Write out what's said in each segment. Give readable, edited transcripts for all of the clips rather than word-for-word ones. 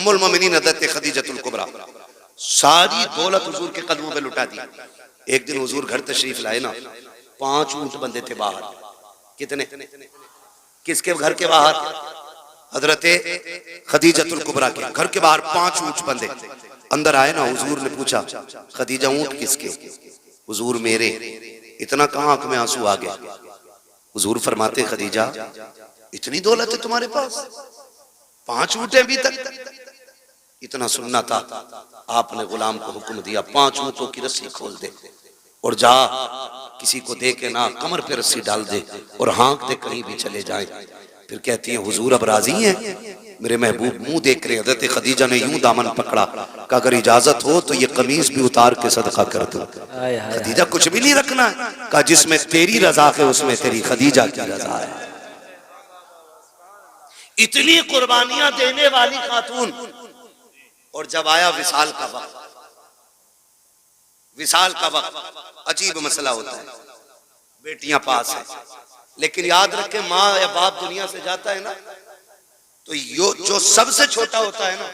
उम्मुल मोमिनीन हज़रत खदीजतुल कुबरा सारी दौलत हुजूर के कदमों पे लुटा दी। एक दिन हुजूर घर तशरीफ लाए ना, 5 ऊंट बंधे थे बाहर। कितने? किसके घर के बाहर? हजरत खदीजतुल कुबरा के घर के बाहर 5 ऊंट बंधे। अंदर आए ना, हुजूर ने पूछा खदीजा ऊंट किसके? हुजूर मेरे। इतना कहां आंख में आंसू आ गए। हुजूर फरमाते खदीजा इतनी दौलत है तुम्हारे पास, 5 ऊंट अभी तक? इतना सुनना था, आपने गुलाम को हुक्म दिया 5 ऊंटों की रस्सी खोल दे और जा किसी को दे के ना कमर पे रस्सी डाल दे और हाँक दे कहीं भी चले जाए। फिर कहती है हुजूर अब राजी हैं? मेरे महबूब मुंह देख रहे। हज़रत खदीजा ने यूं दामन पकड़ा कि अगर इजाजत हो तो ये कमीज भी उतार के सदका कर दो। खदीजा कुछ भी नहीं रखना है। कहा जिसमें तेरी रजा है उसमें तेरी खदीजा की रजा है। इतनी कुर्बानियां देने वाली खातून। और जब आया विसाल का वक्त, विसाल का वक्त अजीब मसला होता है। बेटियां पास है, लेकिन याद रखे माँ या बाप दुनिया से जाता है ना, तो यो जो सबसे छोटा होता है ना,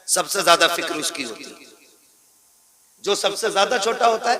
सबसे ज्यादा फिक्र उसकी होती है। जो सबसे ज्यादा छोटा होता है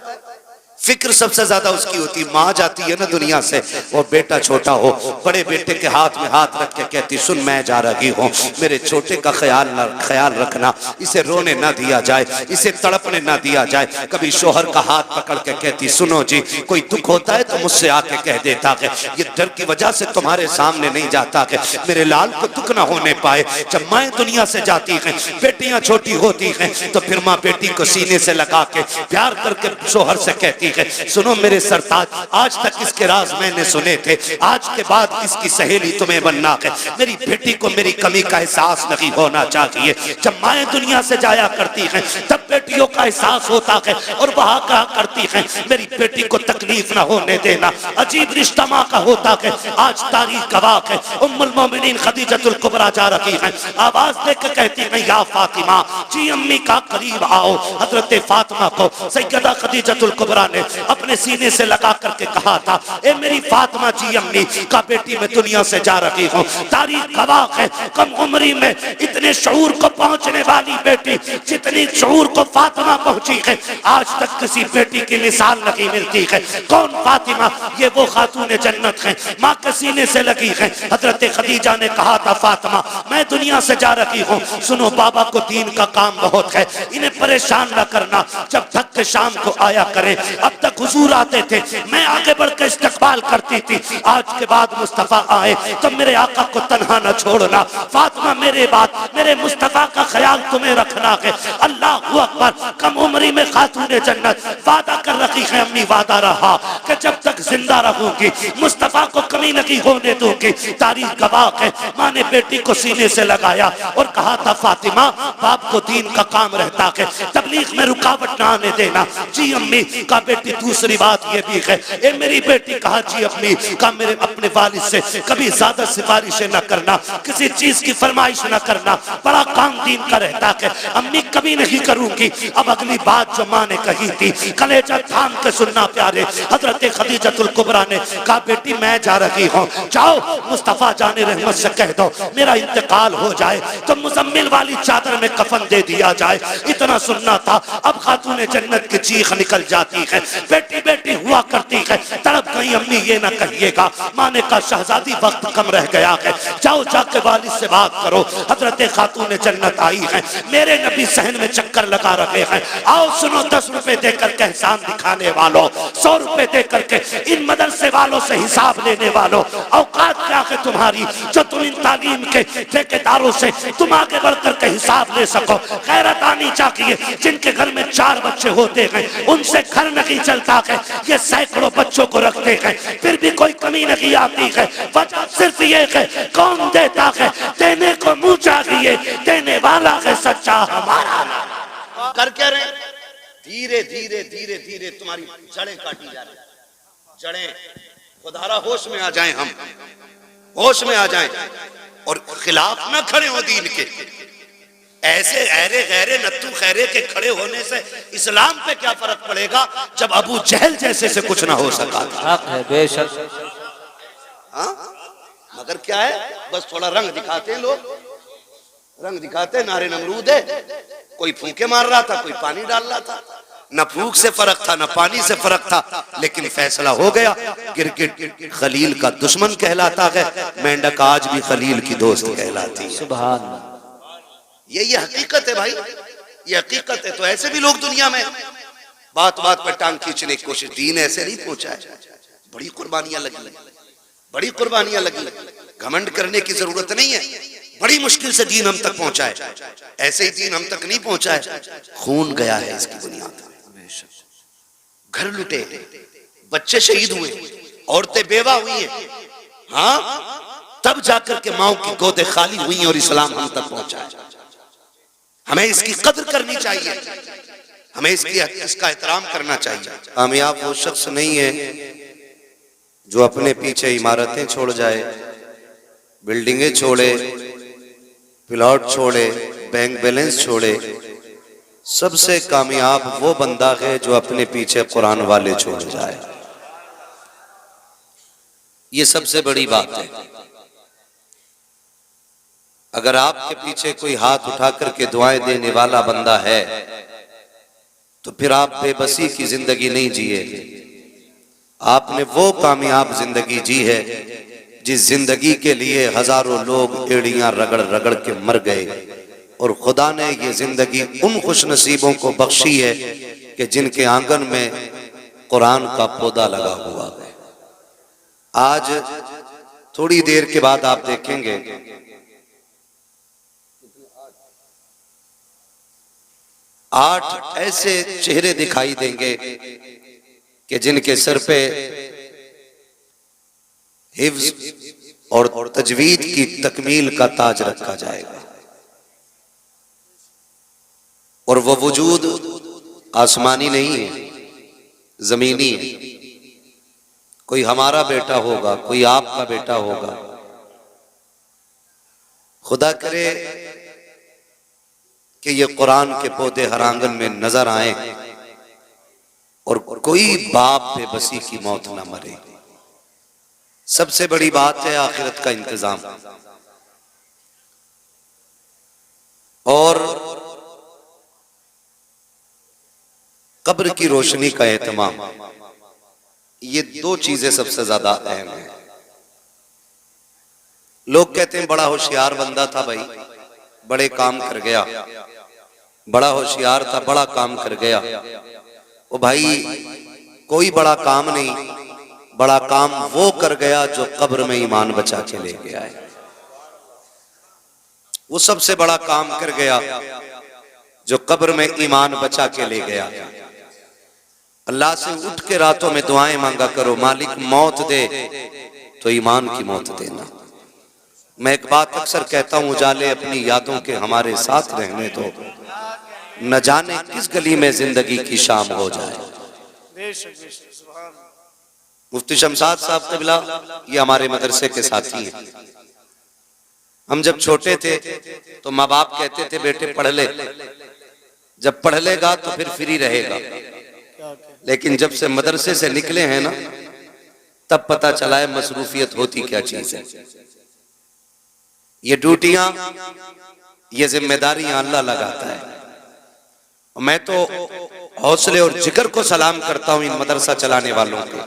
फिक्र सबसे ज्यादा उसकी होती। माँ जाती है ना दुनिया से, और बेटा छोटा हो, बड़े बेटे के हाथ में हाथ रख के कहती सुन मैं जा रही हूँ, मेरे छोटे का ख्याल रखना, इसे रोने ना दिया जाए, इसे तड़पने ना दिया जाए। कभी शोहर का हाथ पकड़ के कहती सुनो जी कोई दुख होता है तो मुझसे आके कह देता है, ये डर की वजह से तुम्हारे सामने नहीं जाता है, मेरे लाल को दुख ना होने पाए। जब माँ दुनिया से जाती है, बेटियां छोटी होती हैं, तो फिर माँ बेटी को सीने से लगा के प्यार करके शोहर से कहती सुनो मेरे सरताज, आज तक इसके राज मैंने सुने थे, आज के बाद इसकी सहेली तुम्हें बनना है। मेरी बेटी को मेरी कमी का एहसास नहीं होना चाहिए। जब माएँ दुनिया से जाया करती हैं तब बेटियों का एहसास होता है और वहाँ कहा करती हैं मेरी बेटी को तकलीफ ना होने देना। अजीब रिश्ता माँ का होता है। आज तारीख गवाह है, उम्मुल मोमिनीन खदीजतुल कुबरा जा रही हैं, आवाज देकर कहती हैं या फातिमा जी अम्मी का करीब आओ। हजरत फातिमा को सैयदा खदीजतुल कुबरा ने अपने सीने से लगा करके कहा था ए मेरी फातिमा जी अम्मी का बेटी मैं दुनिया से जा रही हूँ। तारीख गवाह है कम उम्री में इतने शऊर को पहुंचने वाली बेटी जितनी शऊर को फातिमा पहुंची है, आज तक किसी बेटी की मिसाल नहीं मिलती है। कौन फातिमा? ये वो खातून जन्नत है, माँ के सीने से लगी है। हजरत खदीजा ने कहा था फातिमा मैं दुनिया से जा रही हूँ, सुनो बाबा को दीन का काम बहुत है, इन्हें परेशान न करना, जब थक के शाम को आया करें। अब तक हुजूर आते थे, मैं आगे बढ़ के इस्तकबाल करती थी, आज के बाद मुस्तफा आए तो मेरे आका को तन्हा न छोड़ना। फातिमा मेरे बाद मेरे मुस्तफा का ख्याल तुम्हें रखना है। अल्लाह अकबर। कम उम्री में खातून जन्नत वादा कर रखी है, अम्मी वादा रहा कि जब तक जिंदा रहूंगी मुस्तफा को कमी नहीं होने दूंगी। तारीख गवाह है, माँ ने बेटी को सीने से लगाया और कहा था फातिमा बाप को दीन का काम रहता है, तबलीग में रुकावट ना आने देना। जी अम्मी का बेटी। दूसरी बात ये भी है ए मेरी बेटी कहा जी अम्मी का मेरे अपने वालिद से कभी ज्यादा सिफारिशें न करना, किसी चीज की फरमाइश न करना, बड़ा काम दीन का रहता है। अम्मी कभी नहीं करूंगी। अब अगली बात जो माँ ने कही थी कलेजा थाम के सुनना प्यारे। हजरत खदीजतुल कुबरा ने कहा बेटी मैं जा रही हूँ, जाओ मुस्तफा जाने रहमत से कह दो मेरा इंतकाल हो जाए तो मुजम्मिल वाली चादर में कफन दे दिया जाए। इतना सुनना था। अब खातून जन्नत की चीख निकल जाती है, बेटी बेटी हुआ करती है, तड़प गई अम्मी ये ना कहिएगा। माँ ने कहा शहजादी वक्त कम रह गया है, जाओ जाके वालिद से बात करो। हजरत खातून जन्नत आई है, मेरे नबी सहन में चक्कर लगा रहे हैं, आओ सुनो 10 रुपए देकर के एहसान दिखाने वालों, 100 रुपए देकर के इन मदरसे वालों से हिसाब लेने वालों, औकात क्या है तुम्हारी जो तुम इन तालीम के ठेकेदारों से तुम आगे बढ़कर के हिसाब ले सको। गैरत आनी चाहिए। जिनके घर में 4 बच्चे होते हैं उनसे घर नहीं चलता है, ये सैकड़ों बच्चों को रखते हैं फिर भी कोई कमी नहीं आती है। वजह सिर्फ ये है कौन देता है, देने को मुंह चाहिए, देने वाला है सच्चा हमारा। कर क्या रहे? धीरे धीरे धीरे धीरे तुम्हारी जड़ें काटी जा रही। जड़ें खुदारा होश में आ जाएं, हम होश में आ जाएं और खिलाफ ना खड़े हो दीन के। ऐसे ऐरे गैरे नत्थु खैरे के खड़े होने से इस्लाम पे क्या फर्क पड़ेगा जब अबू जहल जैसे से कुछ ना हो सका था। बेशक। हाँ मगर क्या है, बस थोड़ा रंग दिखाते हैं लोग। रंग दिखाते, नारे नमरूद है, कोई फूंके मार रहा था, कोई पानी डाल रहा था, न फूंक से फर्क था न पानी से फर्क था, लेकिन फैसला हो गया। गिरगिट खलील का दुश्मन कहलाता है, मेंढक आज भी खलील की दोस्त कहलाती है। सुभान अल्लाह। ये हकीकत है भाई, ये हकीकत है। तो ऐसे भी लोग दुनिया में बात बात पर टांग खींचने की कोशिश, दीन ऐसे नहीं पहुंचा है, बड़ी कुर्बानियां लगी, बड़ी कुर्बानियां लगी। घमंड करने की जरूरत नहीं है, बड़ी मुश्किल से दीन हम तक पहुंचा है, ऐसे ही दीन हम तक नहीं पहुंचा है, खून गया है इसकी बुनियाद में। घर लुटे, बच्चे शहीद हुए, औरतें बेवा हुई हैं, हाँ, तब जाकर के माओ की गोदे खाली हुई और इस्लाम हम तक पहुंचा है। हमें इसकी कदर करनी चाहिए, हमें इसका एहतराम करना चाहिए। कामयाब वो शख्स नहीं है जो अपने पीछे इमारतें छोड़ जाए, बिल्डिंगें छोड़े, प्लॉट छोड़े, बैंक बैलेंस छोड़े। सबसे कामयाब वो बंदा है जो अपने पीछे कुरान वाले छोड़ जाए। ये सबसे बड़ी बात है। अगर आपके पीछे कोई हाथ उठा करके दुआएं देने वाला बंदा है तो फिर आप बेबसी की जिंदगी नहीं जिए, आपने वो कामयाब जिंदगी जी है जिस जिंदगी के लिए हजारों लोग एड़ियां रगड़ रगड़ के मर गए, और खुदा ने ये जिंदगी उन खुश नसीबों को बख्शी है कि जिनके आंगन में कुरान का पौधा लगा हुआ है। आज थोड़ी देर के बाद आप देखेंगे 8 ऐसे चेहरे दिखाई देंगे कि जिनके सर पे हिफ्ज और तजवीद की तकमील का ताज रखा जाएगा, और वो वजूद आसमानी नहीं है, जमीनी है। कोई हमारा बेटा होगा, कोई आपका बेटा होगा। खुदा करे कि ये कुरान के पौधे हर आंगन में नजर आए और कोई बाप बेबसी की मौत ना मरे। सबसे बड़ी बात है आखिरत का इंतजाम और कब्र की रोशनी का एहतमाम। ये 2 चीजें सबसे ज्यादा अहम है। लोग कहते हैं बड़ा होशियार बंदा था भाई, बड़े काम कर गया, बड़ा होशियार था, बड़ा काम कर गया। ओ भाई, कोई बड़ा काम नहीं, बड़ा काम वो कर गया जो कब्र में ईमान बचा के ले गया है। वो सबसे बड़ा काम कर गया जो कब्र में ईमान बचा के ले गया। अल्लाह से उठ के रातों में दुआएं मांगा करो, मालिक मौत दे तो ईमान की मौत देना। मैं एक बात अक्सर कहता हूं, उजाले अपनी यादों के हमारे साथ रहने दो, न जाने किस गली में जिंदगी की शाम हो जाए। मुफ्ती शमशाद साहब तबला ये हमारे मदरसे के साथी हैं। हम जब छोटे थे तो माँ बाप कहते थे बेटे पढ़ ले, जब पढ़ लेगा तो फिर फ्री रहेगा। लेकिन जब से मदरसे से निकले हैं ना, तब पता चला है मसरूफियत होती क्या चीज है। ये ड्यूटियां, ये जिम्मेदारियां अल्लाह लगाता है। मैं तो हौसले और जिगर को सलाम करता हूं इन मदरसा चलाने वालों को,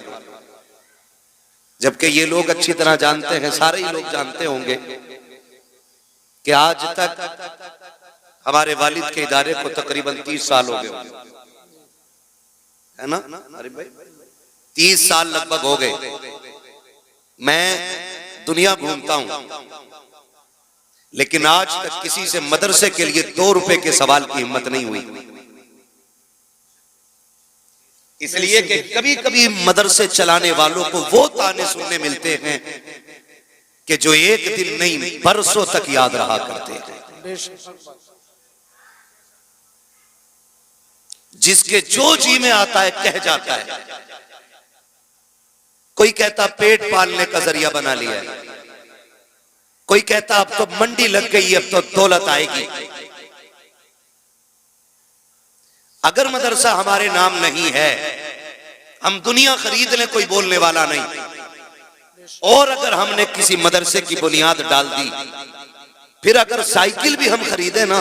जबकि ये लोग अच्छी तरह जानते हैं, सारे ही लोग जानते होंगे कि आज तक हमारे वालिद के इदारे को तकरीबन 30 साल हो गए, है ना? अरे भाई 30 साल लगभग हो गए। मैं दुनिया घूमता हूं, लेकिन आज तक किसी से मदरसे के लिए 2 रुपए के सवाल की हिम्मत नहीं हुई। इसलिए कि कभी कभी मदरसे चलाने वालों को वो ताने सुनने मिलते हैं कि जो एक दिन नहीं बरसों तक याद रहा करते हैं। जिसके जो जी में आता है कह जाता है। कोई कहता पेट पालने का जरिया बना लिया है, कोई कहता अब तो मंडी लग गई, अब तो दौलत आएगी। अगर मदरसा हमारे नाम नहीं है, हम दुनिया खरीद लें, कोई बोलने वाला नहीं। और अगर हमने किसी मदरसे की बुनियाद डाल दी, फिर अगर साइकिल भी हम खरीदे ना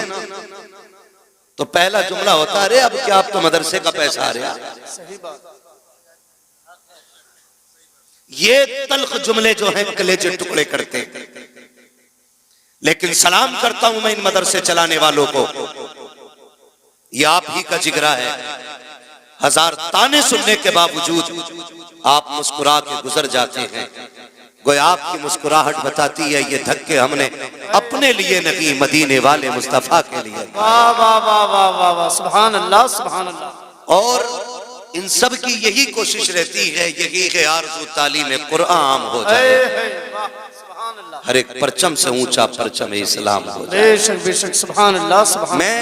तो पहला जुमला होता है, अरे अब क्या, अब तो मदरसे का पैसा आ रहा। सही बात। ये तल्ख जुमले जो हैं कलेजे टुकड़े करते हैं। लेकिन सलाम करता हूं मैं इन मदरसे चलाने वालों को, ये आप ही का जिगरा है। हजार ताने सुनने के बावजूद आप मुस्कुरा के गुजर जाते हैं। गोया आपकी मुस्कुराहट बताती है ये धक्के हमने अपने लिए नहीं, मदीने वाले मुस्तफा के लिए। वाह वाह वाह वाह वाह वाह, सुभान अल्लाह सुभान अल्लाह। और इन सब की यही कोशिश रहती है, यही है आरज़ू तालीम कुरान हो जाए, सुभान अल्लाह। हर एक परचम से ऊंचा परचम इस्लाम हो जाए। बेशक बेशक, सुभान अल्लाह सुभान। मैं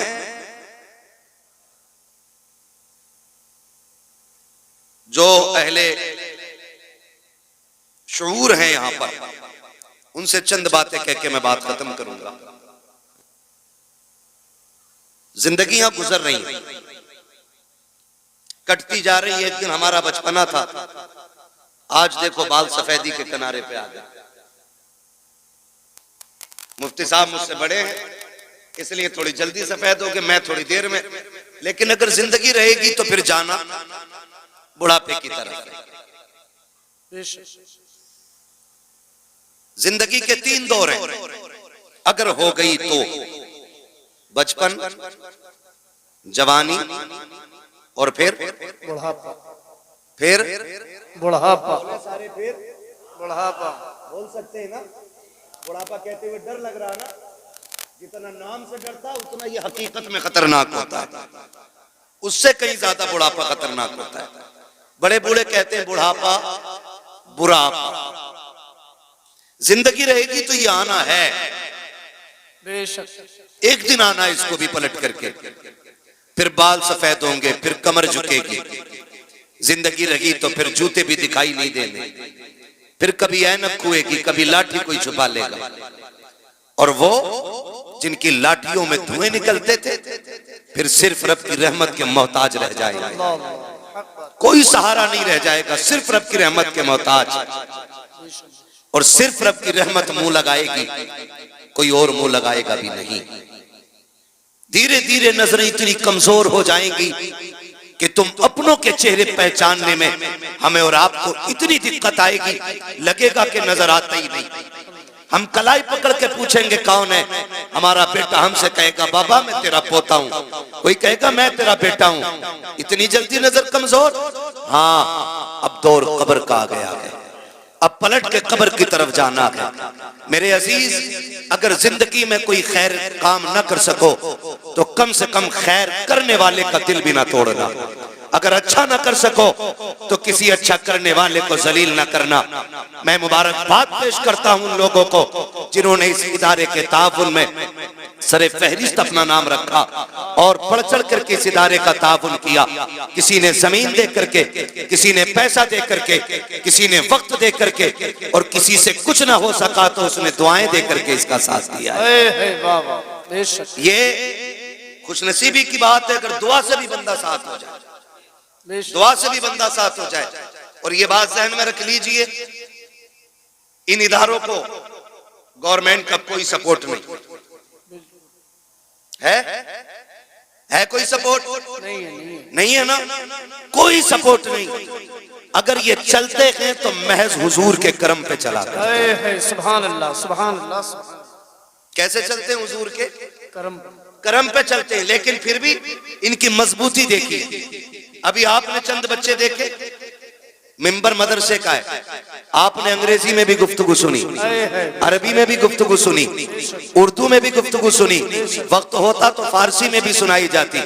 जो अहले शऊर हैं यहां पर, उनसे चंद बातें कह के मैं बात खत्म करूंगा। जिंदगियां गुजर रही हैं, कटती जा रही है। एक दिन हमारा बचपना था, आज देखो बाल सफेदी के किनारे पे आ गए। मुफ्ती साहब मुझसे बड़े हैं इसलिए थोड़ी जल्दी सफेद हो गए, मैं थोड़ी देर में। लेकिन अगर जिंदगी रहेगी तो फिर जाना बुढ़ापे की तरफ। जिंदगी के 3 दौर हैं, अगर हो गई तो बचपन, जवानी और फिर बुढ़ापा। फिर बुढ़ापा सारे, फिर बुढ़ापा। बोल सकते हैं ना, बुढ़ापा कहते हुए डर लग रहा ना, जितना नाम से डरता उतना ये हकीकत में खतरनाक होता है। उससे कहीं ज्यादा बुढ़ापा खतरनाक होता है। बड़े बूढ़े कहते हैं बुढ़ापा बुढ़ापा। जिंदगी रहेगी तो ये आना है, बेशक एक दिन आना है इसको भी पलट करके। फिर बाल सफेद होंगे, फिर कमर झुकेगी। जिंदगी रही तो फिर जूते भी दिखाई नहीं देने, फिर कभी ऐनक खुएगी, कभी लाठी कोई छुपा लेगा। और वो जिनकी लाठियों में धुएं निकलते थे फिर सिर्फ रब की रहमत के मोहताज रह जाएंगे। कोई सहारा नहीं रह जाएगा, सिर्फ रब की रहमत के मोहताज। और सिर्फ रब की रहमत मुंह लगाएगी, कोई और मुंह लगाएगा भी नहीं। धीरे धीरे नजरें इतनी कमजोर हो जाएंगी कि तुम अपनों के चेहरे पहचानने में हमें और आपको इतनी दिक्कत आएगी, लगेगा कि नजर आता ही नहीं। हम कलाई पकड़ के पूछेंगे कौन है, हमारा बेटा हमसे कहेगा बाबा मैं तेरा पोता हूं, कोई कहेगा मैं तेरा बेटा हूं। इतनी जल्दी नजर कमजोर। हाँ, अब दौर कब्र का आ गया है, अब पलट के कब्र की तरफ जाना है। मेरे अजीज, अगर जिंदगी में कोई खैर काम न कर सको तो कम से कम खैर करने वाले का दिल भी ना तोड़ना। अगर अच्छा ना कर सको तो किसी अच्छा करने वाले को जलील ना करना। मैं मुबारकबाद पेश करता हूं उन लोगों को जिन्होंने इस इदारे के ताउन में सरे फहरिस्त अपना नाम रखा और बढ़ चढ़ करके इस इदारे का ताउन किया। किसी ने जमीन दे करके, किसी ने पैसा दे करके, किसी ने वक्त दे करके, और किसी से कुछ ना हो सका तो उसने दुआएं दे करके इसका साथ दिया है। ये खुशनसीबी की बात है अगर दुआ से भी बंदा साथ हो जाए, दुआ से भी बंदा साथ हो जाए। और ये बात ज़हन में रख लीजिए, इन इदारों को गवर्नमेंट का कोई सपोर्ट नहीं है कोई सपोर्ट नहीं है ना, कोई सपोर्ट नहीं। अगर ये चलते हैं तो महज हुजूर के करम पे चला है। सुभान अल्लाह सुभान अल्लाह। कैसे चलते हैं? हुजूर के करम पे चलते हैं। लेकिन फिर भी इनकी मजबूती देखिए। अभी आपने चंद बच्चे देखे, मिंबर मदरसे का है, आपने अंग्रेजी में भी गुफ्तगू सुनी, अरबी में भी गुफ्तगू सुनी, उर्दू में भी गुफ्तगू सुनी, वक्त होता तो फारसी में भी सुनाई जाती।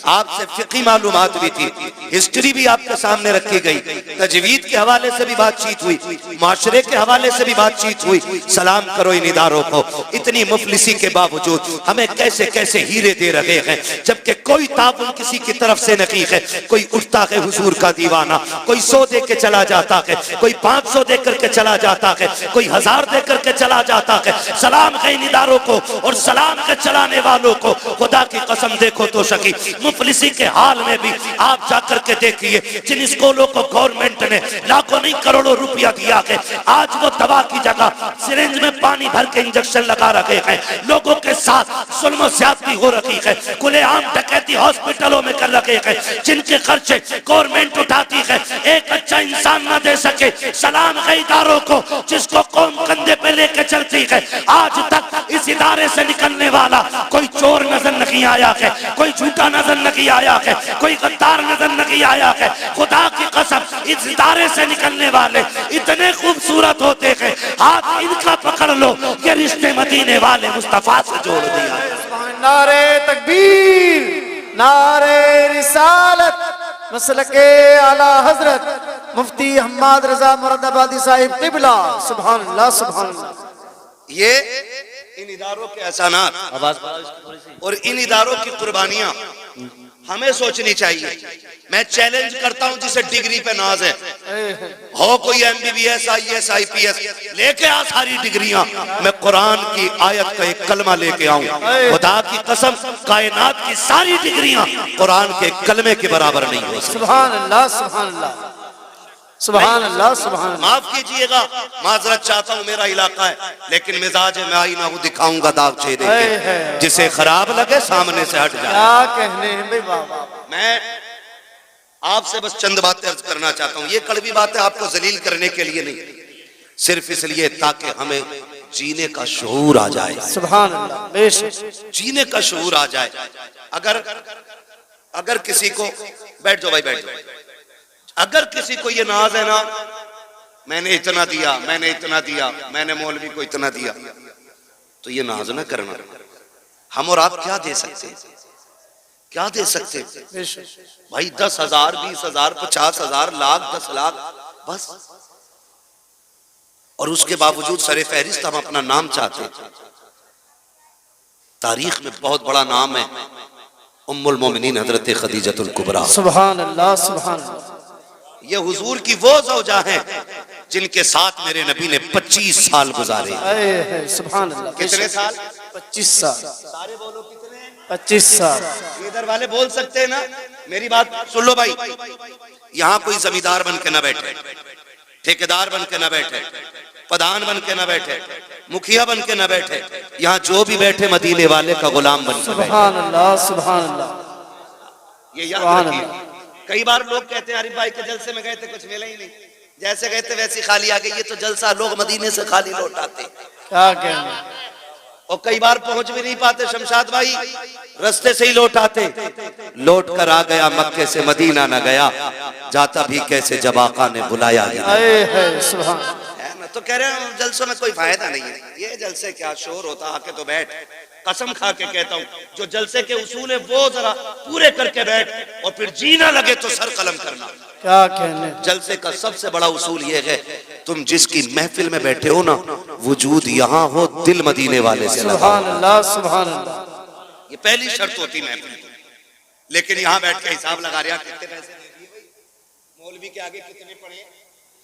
आपसे फिक़ी मालूमात भी थी, हिस्ट्री भी आपके सामने रखी गई, तजवीद के हवाले से भी बातचीत हुई, माशरे के हवाले से भी बातचीत हुई। सलाम करो इन इदारों को, इतनी मुफलिसी के बावजूद हमें कैसे कैसे हीरे दे रहे हैं, जबकि कोई ताउन किसी की तरफ से नहीं है। कोई उठता है हुजूर का दीवाना, कोई 100 दे के चला जाता है, कोई 500 दे करके चला जाता है, कोई 1000 दे करके चला जाता है। सलाम है इन इदारों को और सलाम के चलाने वालों को। खुदा की कसम देखो तो सकी मुफलिसी के हाल में भी आप जाकर के देखिए, जिन स्कूलों को गवर्नमेंट ने लाखों नहीं करोड़ों रुपया दिया है, आज वो दवा की जगह सिरिंज में पानी भर के इंजेक्शन लगा रखे हैं। लोगों के साथ जुल्म ज्यादती हो रही है, खुलेआम डकैती हॉस्पिटलों में कर रखे हैं, जिनके खर्चे गवर्नमेंट उठाती है। एक अच्छा इंसान न दे सके सलाम है इदारों को जिसको कौम कंधे पे लेके चलती है। आज तक इस इदारे से निकलने वाला कोई चोर नजर नहीं आया है, कोई झूठा नजर नहीं आया है, कोई गद्दार नजर नहीं आया है। खुदा की कसम, इस इदारे से निकलने वाले इतने खूबसूरत होते हैं, हाथ इनका पकड़ लो, ये रिश्ते मदीने वाले मुस्तफा से जोड़ दिया। नारे तकबीर, नारे रिसालत, मसलके आला हजरत मुफ्ती हम्माद रजा मुरादाबादी साहिब किबला। सुभान अल्लाह, सुभान अल्लाह। ये इन इदारों के एहसानात और इन इदारों की कुर्बानियां हमें सोचनी चाहिए। मैं चैलेंज करता हूं जिसे डिग्री पे नाज है, हो कोई MBBS IAS IPS लेके आ सारी डिग्रियां, मैं कुरान की आयत का एक कलमा लेके आऊं। खुदा की कसम, कायनात की सारी डिग्रियां कुरान के कलमे के बराबर नहीं हो सकती। सुभान अल्लाह, सुभान अल्लाह, सुभान अल्लाह, सुभान अल्लाह। माफ कीजिएगा, माजरत चाहता हूं, मेरा इलाका है, लेकिन मिजाज में आई ना वो दिखाऊंगा दाग चेहरे के, जिसे खराब लगे सामने से हट जाए। क्या कहने हैं भाई बाबा। मैं आपसे बस चंद बातें अर्ज करना चाहता हूं। ये कड़वी बातें आपको जलील करने के लिए नहीं, सिर्फ इसलिए ताकि हमें जीने का शऊर आ जाए। सुभान अल्लाह, बेशक जीने का शऊर आ जाए। अगर किसी को, बैठ जाओ भाई, बैठ जाओ, अगर किसी को ये नाज है ना, मैंने इतना दिया, मैंने इतना दिया, मैंने मौलवी को इतना दिया, तो ये नाज ना करना। हम और आप क्या दे सकते हैं? क्या दे सकते भाई? 10,000, 20,000, 50,000, लाख, 10 लाख बस। और उसके बावजूद सरे फहरिस्त हम अपना नाम चाहते हैं। तारीख में बहुत बड़ा नाम है उम्मुल मोमिनीन हजरत खदीजतुल कुबरा। सुभान अल्लाह, सुभान अल्लाह। ये हुजूर की वो ज़ौजा हैं जिनके साथ मेरे नबी ने 25 साल गुजारे। सुभान अल्लाह। कितने साल? 25 साल। सारे बोलो कितने? 25 साल। इधर वाले बोल सकते हैं ना? मेरी बात सुन लो भाई, यहाँ कोई जमींदार बन के ना बैठे, ठेकेदार बन के ना बैठे, प्रधान बन के ना बैठे, मुखिया बन के ना बैठे, यहाँ जो भी बैठे मदीने वाले का गुलाम बन के बैठे। सुभान अल्लाह, सुभान अल्लाह। ये याद रखिए। कई बार लोग कहते हैं आरिफ भाई के जलसे में गए थे, कुछ मिला ही नहीं, जैसे गए थे वैसी खाली आ गई। ये तो जलसा लोग मदीने से खाली लौट आते। क्या कहना। और कई बार पहुंच भी नहीं पाते शमशाद भाई, रास्ते से ही लौट आते। लौट कर आ गया मक्के से मदीना न गया, जाता भी कैसे जब आका ने बुलाया ही सुभान। है ना? तो कह रहे हैं जलसों में कोई फायदा नहीं है, ये जलसे क्या शोर होता, आके तो बैठ। कसम खा के कहता हूँ, जो जलसे के उसूल है वो जरा पूरे करके बैठ, और फिर जीना लगे तो सर कलम करना। क्या कहने। जलसे का सबसे बड़ा उसूल ये है, तुम जिसकी महफिल में बैठे हो ना, वजूद यहाँ हो, दिल मदीने वाले से लगा। सुभान अल्लाह, सुभान अल्लाह। ये पहली शर्त होती महफिल की। लेकिन यहाँ बैठ के हिसाब लगा रहा, कितने पैसे दे दिए भाई, मौलवी के आगे कितने पड़े,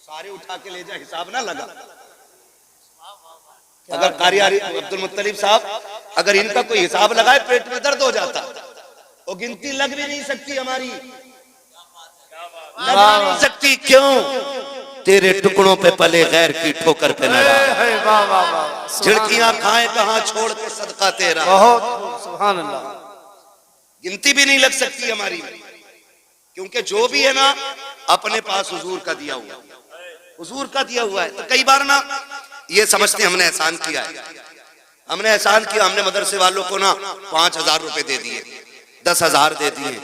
सारे उठा के ले जा, हिसाब ना लगा। अगर कारी अब्दुल मुत्तलिब साहब, अगर इनका कोई हिसाब लगाए पेट में दर्द हो जाता। वो गिनती लग भी नहीं सकती हमारी, लग नहीं सकती। क्यों? तेरे टुकड़ों पे पले गैर की ठोकर पे न डाल। झिड़कियां खाए कहां छोड़ के सदका तेरा। बहुत सुभान अल्लाह। गिनती भी नहीं लग सकती हमारी, क्योंकि जो भी है ना अपने पास हुजूर का दिया हुआ, हुजूर का दिया हुआ है। तो कई बार ना ये समझते हमने एहसान किया है, हमने एहसान किया, हमने मदरसे वालों को ना 5,000 रुपए दे दिए, 10,000 दे दिए।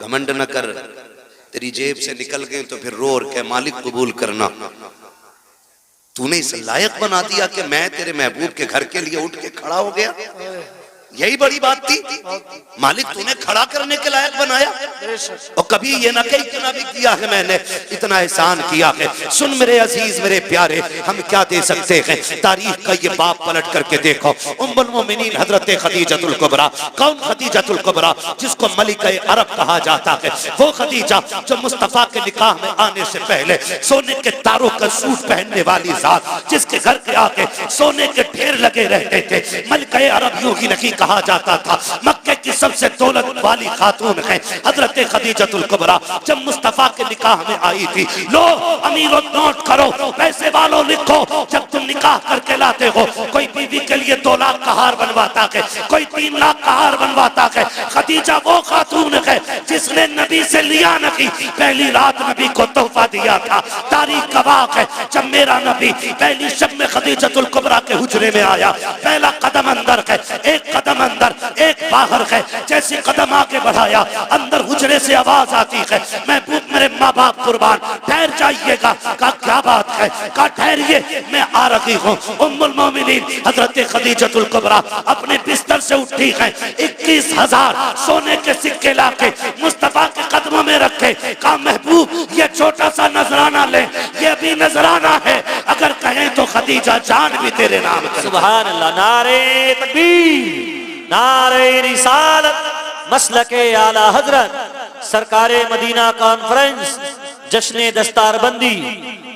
घमंड न कर, तेरी जेब से निकल गए तो फिर रो के मालिक कबूल करना। तूने इस लायक बना दिया कि मैं तेरे महबूब के घर के लिए उठ के खड़ा हो गया, यही बड़ी बात थी। मालिक तूने खड़ा करने के लायक बनाया, और कभी ये ना कही कि ना भी किया है मैंने, इतना एहसान किया है। सुन मेरे अजीज, मेरे प्यारे, हम क्या दे सकते हैं? तारीख का ये बाप पलट करके देखो, उम्मुल मोमिनीन हजरत खदीजतुल कुबरा। कौन खदीजतुल कुबरा? जिसको मलिका अरब कहा जाता है। वो खदीजा जो मुस्तफा के निकाह में आने से पहले सोने के तारों का सूट पहनने वाली जात, जिसके घर के आगे सोने के ढेर लगे रहते थे। मलिका अरब यूं ही नहीं कहा जाता था, मक्के की सबसे दौलत वाली खातून है हजरत खदीजतुल कुबरा। जब मुस्तफा के निकाह में आई थी, लो अमीरों नोट करो, पैसे वालों लिखो, जब तुम निकाह करके लाते हो कोई बीवी के लिए 2 लाख का हार बनवाता है, कोई 3 लाख का हार बनवाता है। खदीजा वो खातून है जिसने नबी से लिया नहीं, पहली रात नबी को तोहफा दिया था। तारीख गवाह है, जब मेरा नबी पहली शब में खदीजतुल कुबरा के हुजरे में आया, पहला कदम अंदर है, एक कदम अंदर एक बाहर है। जैसे कदम आगे बढ़ाया, अंदर हुजरे से आवाज आती है, महबूब मेरे माँ बाप कुर्बान, ठहर जाइएगा। कहा क्या बात है? कहा ठहरिए, मैं आ रही हूँ। उम्मुल मोमिनीन हजरत खदीजतुल कुबरा अपने बिस्तर से उठी है, 21,000 सोने के सिक्के लाके मुस्तफा के कदमों में रखे। कहा महबूब ये छोटा सा नजराना ले, ये भी नजराना है, अगर कहें तो खदीजा जान भी तेरे नाम कर। सुभान अल्लाह। नारे तकबीर, नारे रिसालत, मसलके आला हजरत, सरकारे मदीना कॉन्फ्रेंस, जश्न दस्तारबंदी,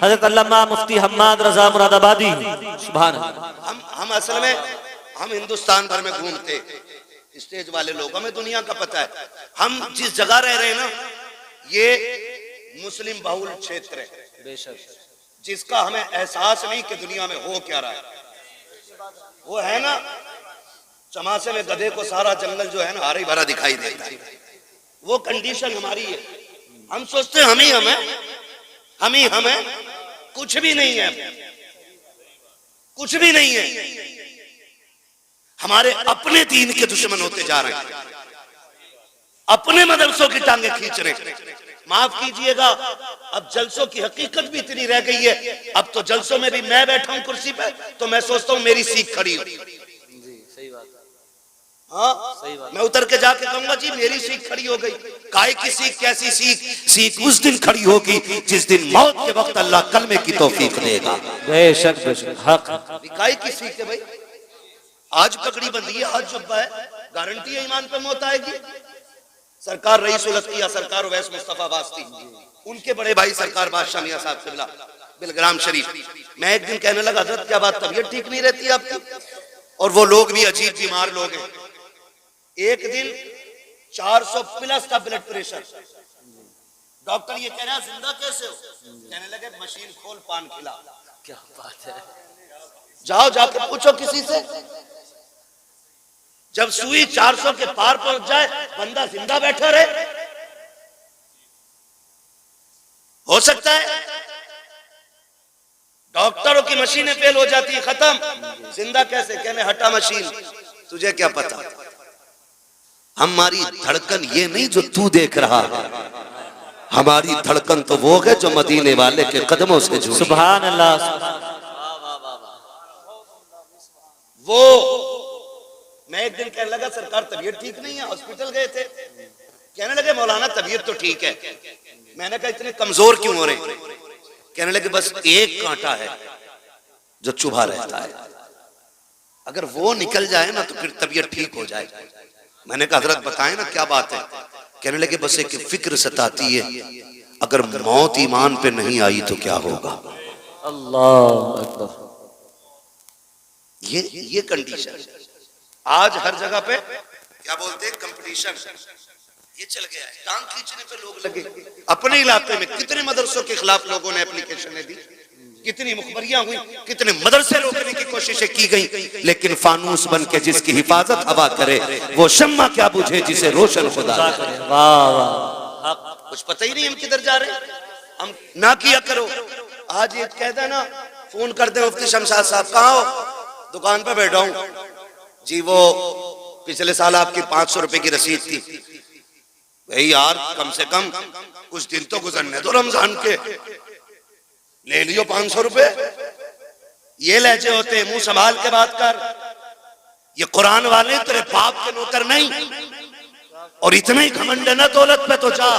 हजरत अल्लामा मुफ्ती हम्माद रजा मुरादाबादी। सुभान अल्लाह। हम असल में हम हिंदुस्तान भर में घूमते, स्टेज वाले लोग, हमें दुनिया का पता है। हम जिस जगह रह रहे हैं ना, ये मुस्लिम बहुल क्षेत्र है, बेशक, जिसका हमें एहसास नहीं कि दुनिया में हो क्या रहा है। वो है ना, चमासे में गधे को सारा जंगल जो है ना हरा भरा दिखाई देता है, वो कंडीशन हमारी है। हम सोचते हैं हम ही हमें कुछ भी नहीं है, कुछ भी नहीं है। हमारे अपने दीन के दुश्मन होते जा रहे हैं, अपने मदरसों की टांगे खींच रहे हैं। माफ कीजिएगा, अब जलसों की हकीकत भी इतनी रह गई है। अब तो जलसों में भी मैं बैठा हूं कुर्सी पे, तो मैं सोचता हूं मेरी सीख खड़ी हो। सही बात है। हाँ, सही बात। मैं उतर के जाके कहूंगा जी मेरी सीख खड़ी हो गई। काहे की सीख? कैसी सीख? सीख उस दिन खड़ी होगी जिस दिन मौत के वक्त अल्लाह कलमे की तौफीक देगा। बेशक बेशक, हक। काहे की सीख है भाई? आज पगड़ी बंधी है, आज जुब्बा है, गारंटी है ईमान पे मौत आएगी। सरकार रईस उल अत्किया सरकार उवैस मुस्तफा वास्ती, उनके बड़े भाई सरकार बादशाह मियां साहब किबला बिलग्राम शरीफ, मैं एक दिन कहने लगा हजरत क्या बात, तबीयत ठीक नहीं रहती आपकी? और वो लोग भी अजीब बीमार लोग हैं। एक दिन 400 प्लस का ब्लड प्रेशर, डॉक्टर ये कह रहा जिंदा कैसे हो? कहने लगे मशीन खोल पान खिला। क्या बात है। जाओ जाके पूछो किसी से, जब सुई 400 के पार पहुंच जाए बंदा जिंदा बैठा रहे? हो सकता है? डॉक्टरों की मशीनें फेल हो जाती है, खत्म, जिंदा कैसे? कहने हटा मशीन, तुझे क्या पता? हमारी धड़कन ये नहीं जो तू देख रहा है, हमारी धड़कन तो वो है जो मदीने वाले के कदमों से जुड़ी। सुभान अल्लाह। वो मैं एक दिन कहने लगा सरकार तबीयत ठीक नहीं है, हॉस्पिटल गए थे। कहने लगे मौलाना तबीयत तो ठीक है। मैंने कहा इतने कमजोर क्यों हो रहे? कहने लगे बस एक कांटा है जो चुभा रहता है, अगर वो निकल जाए ना तो फिर तबीयत ठीक हो जाए। मैंने कहा हजरत बताएं ना क्या बात है? कहने लगे बस एक फिक्र सताती है, अगर मौत ईमान पे नहीं आई तो क्या होगा। अल्लाह अकबर। ये कंडीशन आज हर जगह पे क्या बोलते हैं, कंपटीशन ये चल गया है। टांग खींचने पे लोग लगे। अपने इलाके में कितने मदरसों के खिलाफ लोगों ने एप्लीकेशनें दी, कितनी मुखबरियां हुई, कितने मदरसे रोकने की कोशिशें की गई, लेकिन फानूस बन के जिसकी हिफाजत हवा करे वो शम्मा क्या बुझे जिसे रोशन खुदा। वाह वाह, कुछ पता ही नहीं हम किधर जा रहे हैं। हम ना किया करो। आज ये कहता ना, फोन कर दे मुफ्ती शमशाद साहब, कहाँ हो? दुकान पे बैठा हूं जी। वो पिछले साल आपकी 500 रुपए की रसीद थी। भाई यार कम से कम कुछ दिन तो गुजरने दो रमजान के, ले लियो 500 रुपए। ये लहजे होते, मुंह संभाल के बात कर। ये कुरान वाले तेरे बाप के नौकर नहीं। और इतना ही घमंड है ना दौलत पे तो जा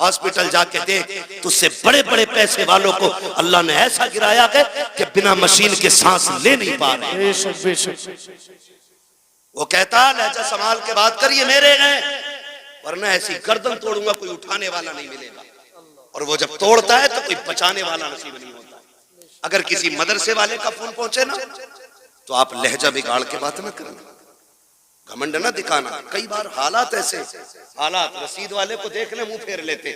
हॉस्पिटल जाके देख, तुझसे बड़े बड़े पैसे वालों को अल्लाह ने ऐसा गिराया है कि बिना मशीन के सांस ले नहीं पा रहे। वो कहता लहजा संभाल के बात कर, ये मेरे हैं, वरना ऐसी गर्दन तोड़ूंगा कोई उठाने वाला नहीं मिलेगा। और वो जब तोड़ता है तो कोई बचाने वाला नसीब नहीं होता। अगर किसी मदरसे वाले का फोन पहुंचे ना तो आप लहजा बिगाड़ के बात ना करना, घमंड ना दिखाना। कई बार हालात ऐसे, हालात रसीद वाले को देख ले मुंह फेर लेते।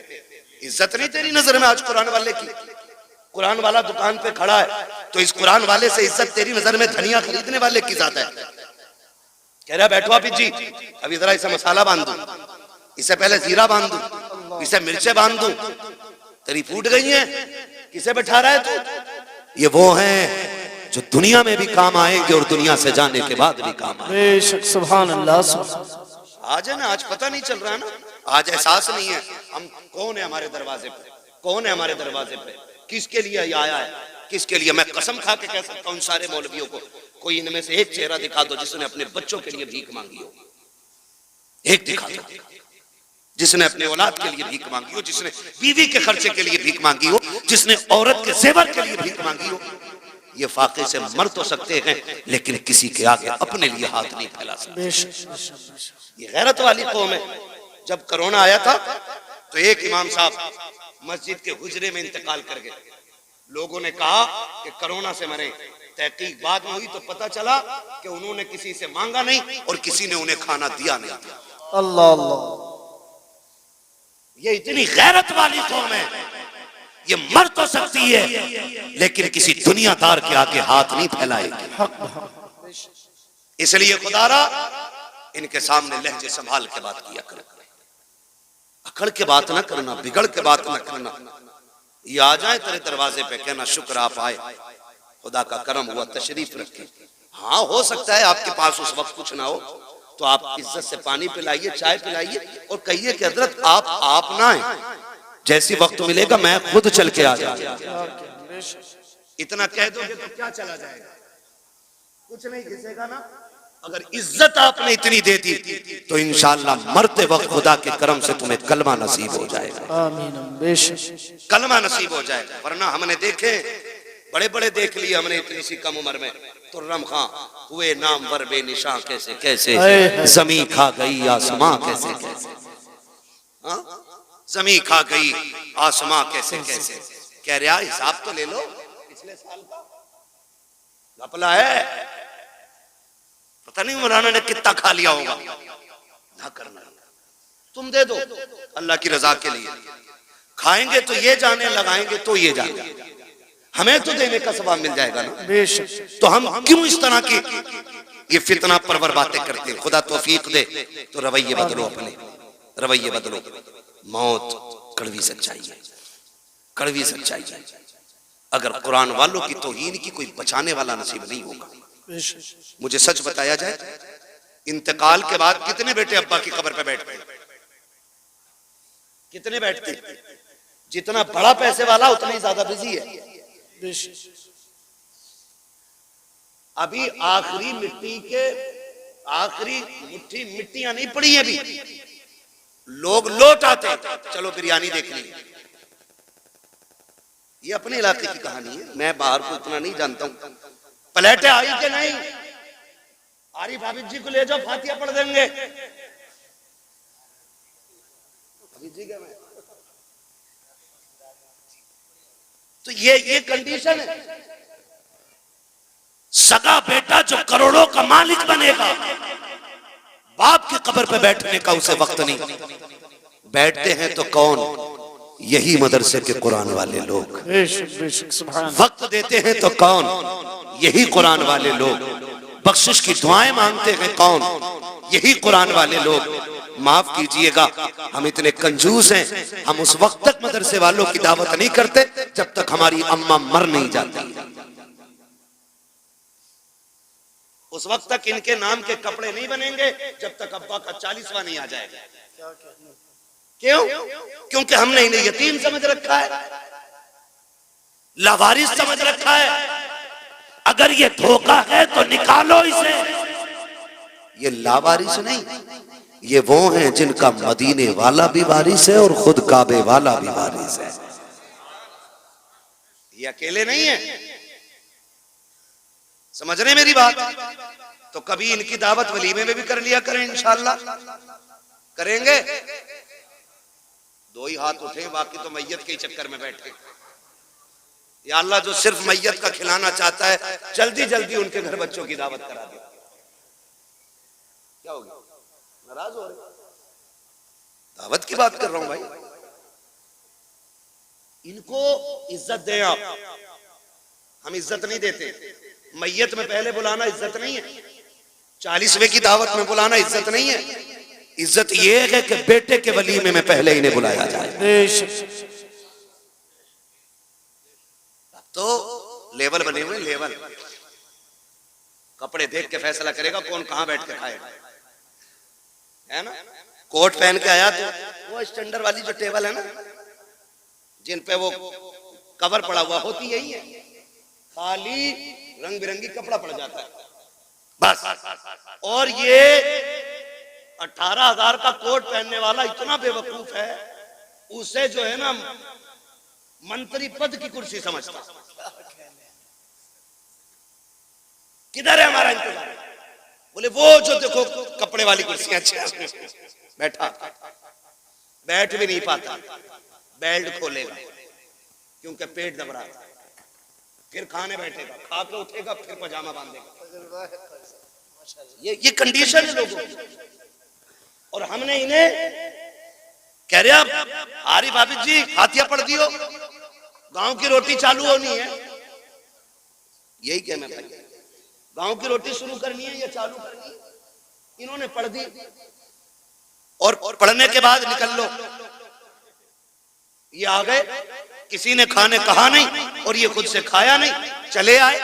इज्जत नहीं तेरी नजर में आज कुरान वाले की? कुरान वाला दुकान पे खड़ा है तो इस कुरान वाले से इज्जत तेरी नजर में धनिया खरीदने वाले की ज्यादा है। कह रहा बैठो आप जी, अभी जरा इसे मसाला बांध दूं, इसे पहले जीरा बांध दूं, इसे मिर्चे बांध दूं। तेरी फूट गई है, किसे बैठा रहा है तू? ये वो हैं जो दुनिया में भी काम आएंगे और दुनिया से जाने के बाद भी काम आएंगे। बेशक सुभान अल्लाह सुभान। आज है ना, आज पता नहीं चल रहा है ना, आज एहसास नहीं है हम कौन है हमारे दरवाजे पे, कौन है हमारे दरवाजे पे, किसके लिए ये आया है, किसके लिए। मैं कसम खा के कह सकता हूं सारे मौलवियों को, कोई इनमें से एक चेहरा दिखा दो जिसने अपने बच्चों के लिए भीख मांगी हो। एक दिखा दो जिसने अपने औलाद के लिए भीख मांगी हो, जिसने बीवी के खर्चे के लिए भीख मांगी हो, जिसने औरत के जेवर के लिए भीख मांगी हो। ये फाके से मर तो सकते हैं लेकिन किसी के आगे अपने लिए हाथ नहीं फैला सकते। ये गैरत वाली कौम है। जब कोरोना आया था तो एक इमाम साहब मस्जिद के हुजरे में इंतकाल कर गए। लोगों ने कहा कि कोरोना से मरे। तहकीक बाद में हुई तो पता चला कि उन्होंने किसी से मांगा नहीं और किसी ने उन्हें खाना दिया नहीं। अल्लाह अल्लाह। ये इतनी गैरत वाली कौम है, ये मर तो सकती है लेकिन किसी दुनियादार के आगे हाथ नहीं फैलाएगी। इसलिए खुदारा इनके सामने लहजे संभाल के बात किया कर, अकड़ के बात ना करना, बिगड़ के बात ना करना। ये आ जाए तेरे दरवाजे पे, कहना शुक्र आप आए, खुदा का करम हुआ, तशरीफ रखे। हाँ हो सकता है आपके पास उस वक्त कुछ ना हो तो आप इज्जत से पानी पिलाइए, चाय पिलाइए और कहिए कि हजरत आप ना आए, जैसी वक्त मिलेगा मैं खुद चल के आ जाऊंगा। इतना कह दोगे तो क्या चला जाएगा, कुछ नहीं घिसेगा ना। अगर इज्जत आपने इतनी दे दी तो इंशाअल्लाह मरते वक्त खुदा के करम से तुम्हें कलमा नसीब हो जाएगा। आमीन बेशक कलमा नसीब हो जाएगा। वरना हमने देखे, बड़े बड़े देख लिए हमने इतनी सी कम उम्र में। तुर्रम खां हुए नामवर बेनिशां कैसे कैसे, जमी खा गई आसमां कैसे कैसे, हाँ जमी खा गई आसमां कैसे कैसे। कह रहा हिसाब तो ले लो पिछले साल का, घपला है। पता नहीं मौलाना ने कितना खा लिया होगा। ना करना, तुम दे दो अल्लाह की रजा के लिए। खाएंगे तो ये जाने, लगाएंगे तो ये जाने, हमें तो देने का सवाब मिल जाएगा ना। बेशक। तो हम क्यों इस तरह की ये फितना परवर बातें करते हैं। खुदा तौफीक दे तो रवैये बदलो, अपने रवैये बदलो। मौत कड़वी सच्चाई है, कड़वी सच्चाई है। अगर कुरान वालों की तौहीन की कोई बचाने वाला नसीब नहीं होगा। मुझे सच बताया जाए, इंतकाल के बाद कितने बेटे अब्बा की कब्र पे बैठते, कितने बैठते? जितना बड़ा पैसे वाला उतना ही ज्यादा बिजी है। अभी आखिरी मिट्टी के आखिरी मुट्ठी मिट्टियां नहीं पड़ी है, अभी लोग लौट आते, चलो बिरयानी देखनी। ये अपने इलाके की कहानी है, मैं बाहर को इतना नहीं जानता हूं। प्लेटें आई कि नहीं? आरिफ हाफिज जी को ले जाओ, फातिहा पढ़ देंगे। तो ये कंडीशन है। सगा बेटा जो करोड़ों का मालिक बनेगा, बाप की कब्र पे बैठने का उसे वक्त नहीं। बैठते हैं तो कौन? यही मदरसे के कुरान वाले लोग। वक्त देते हैं तो कौन? यही कुरान वाले लोग। बख्शिश की दुआएं मांगते हैं कौन? यही कुरान वाले लोग। माफ कीजिएगा, हम इतने कंजूस हैं, हम उस वक्त तक मदरसे वालों की दावत नहीं करते जब तक हमारी अम्मा मर नहीं जाती। उस वक्त तक इनके नाम के कपड़े नहीं बनेंगे जब तक अब्बा का 40वां नहीं आ जाएगा। क्यों? क्योंकि हमने इन्हें यतीम समझ रखा है, लावारिस समझ रखा है। अगर ये धोखा है तो निकालो इसे। ये लावारिस नहीं, ये वो हैं जिनका मदीने वाला भी वारिस है और खुद काबे वाला भी वारिस है। ये अकेले नहीं है, समझ रहे मेरी बात? तो कभी इनकी दावत वलीमे में भी कर लिया करें, इंशाअल्लाह करेंगे। दो ही हाथ उठे, बाकी तो मैयत के चक्कर में बैठे। या अल्लाह जो सिर्फ मैयत का खिलाना चाहता है, जल्दी जल्दी उनके घर बच्चों की दावत करा दे। क्या हो गया, नाराज हो रहे? दावत की बात कर रहा हूं भाई। इनको इज्जत दें आप। हम इज्जत नहीं देते। मैयत में पहले बुलाना इज्जत नहीं है, 40वें की दावत में बुलाना इज्जत नहीं है। इज्जत ये है कि बेटे के वलीमे में पहले इन्हें बुलाया जाए। तो लेवल बने हुए, लेवल। कपड़े देख के फैसला करेगा कौन कहां बैठ के खाएगा, है ना। कोट पहन के आया तो वो स्टैंडर्ड वाली जो टेबल है ना, जिन पे वो कवर पड़ा हुआ होती यही है, खाली रंग बिरंगी कपड़ा पड़ जाता है बस। और ये 18,000 का कोट पहनने वाला इतना बेवकूफ है, उसे जो है ना मंत्री पद की कुर्सी समझता। किधर है हमारा इंतजार? बोले वो जो देखो कपड़े वाली कुर्सियां अच्छी, बैठा बैठ भी नहीं पाता, बेल्ट खोलेगा क्योंकि पेट दब रहा है, फिर खाने बैठेगा, खा के उठेगा, फिर पजामा बांधेगा। ये कंडीशन है लोगों की। और हमने इन्हें कह रहे आप आरी भाभी जी हाथिया पड़ दियो, गांव की रोटी चालू होनी है। यही कहना था, गांव की रोटी शुरू करनी है या चालू करनी है। इन्होंने पढ़ दी और पढ़ने के बाद निकल लो। ये आ गए, किसी ने खाने कहा नहीं और ये खुद से खाया नहीं, चले आए।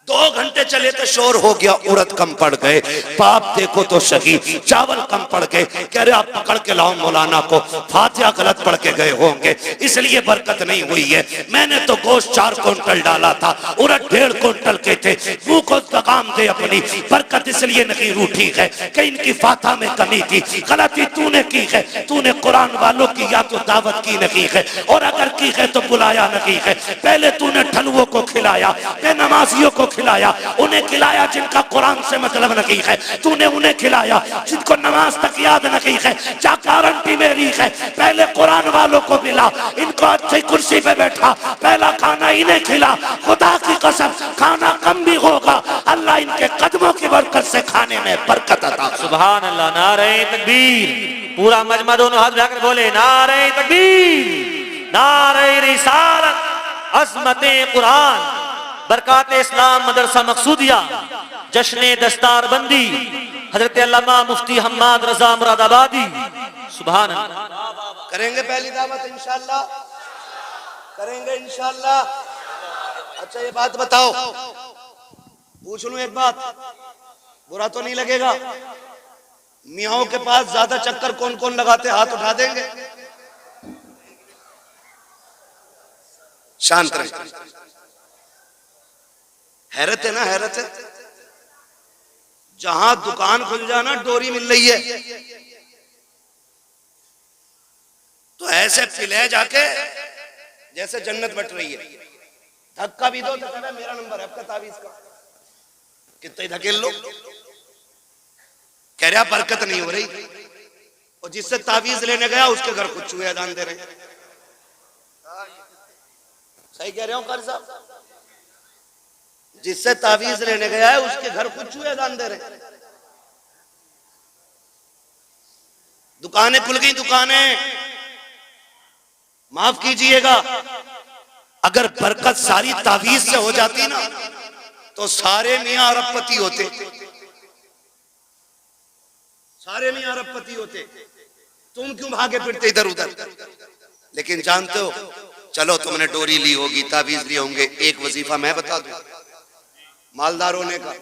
2 घंटे चले तो शोर हो गया, उड़द कम पड़ गए, पाप देखो तो सही, चावल कम पड़ गए। कह रहे आप पकड़ के लाओ मौलाना को, फातिहा गलत पढ़ के गए होंगे इसलिए बरकत नहीं हुई है। मैंने तो गोश्त 4 क्विंटल डाला था, उड़द 1.5 क्विंटल के थे। मुंह को लगाम दे अपनी, बरकत इसलिए नहीं रूठी है कि इनकी फातिहा में कमी थी। गलती तूने की है, तूने कुरान वालों की या तो दावत की नहीं है, और अगर की है तो बुलाया नहीं है। पहले तूने ठलुओं को खिलाया, बेनमाजियों को खिलाया, उन्हें खिलाया जिनका कुरान से मतलब नहीं है, तूने उन्हें खिलाया जिनको नमाज तक याद नहीं है। क्या गारंटी मेरी है? पहले कुरान वालों को मिला, इनको अच्छी कुर्सी पे बैठा, पहला खाना इन्हें खिला। खुदा की कसम खाना कम भी होगा, अल्लाह इनके कदमों की बरकत से खाने में बरकत अता। सुभान अल्लाह। नारे तकबीर। पूरा मजमा दोनों हाथ उठाकर बोले नारे तकबीर, नारे रिसालत, अज़मते कुरान, बरकात इस्लाम मदरसा मकसूदिया, जश्न दस्तार बंदी, हजरत अल्लामा मुफ्ती हम्माद रजा मुरादाबादी। सुभान अल्लाह। करेंगे पहली दावत इंशाअल्लाह, करेंगे इंशाअल्लाह। अच्छा ये बात बताओ, पूछ लूं एक बात, बुरा तो नहीं लगेगा? मियाओं के पास ज्यादा चक्कर कौन कौन लगाते, हाथ उठा देंगे? शांत रहे। हैरत है ना, हैरत है। जहां दुकान खुल जाना डोरी मिल रही है, तो ऐसे पिले जाके जैसे जन्नत बट रही है। धक्का भी दो तो कहना मेरा नंबर है, आपका तावीज का, कितने धकेल लो। कह रहा बरकत नहीं हो रही, और जिससे तावीज लेने गया उसके घर कुछ चूहे अदान दे रहे। सही कह रहे हो कारी साहब? जिससे तावीज लेने गया है उसके घर कुछ चूहे अदान दे रहे। दुकानें खुल गई, दुकानें। माफ कीजिएगा, अगर बरकत सारी तावीज से हो जाती ना तो सारे मियां अरबपति होते, सारे मियां अरबपति होते। तुम क्यों भागे फिरते इधर उधर? लेकिन जानते हो, चलो तुमने डोरी ली होगी, तावीज लिए होंगे, एक वजीफा मैं बता दूं मालदार होने का।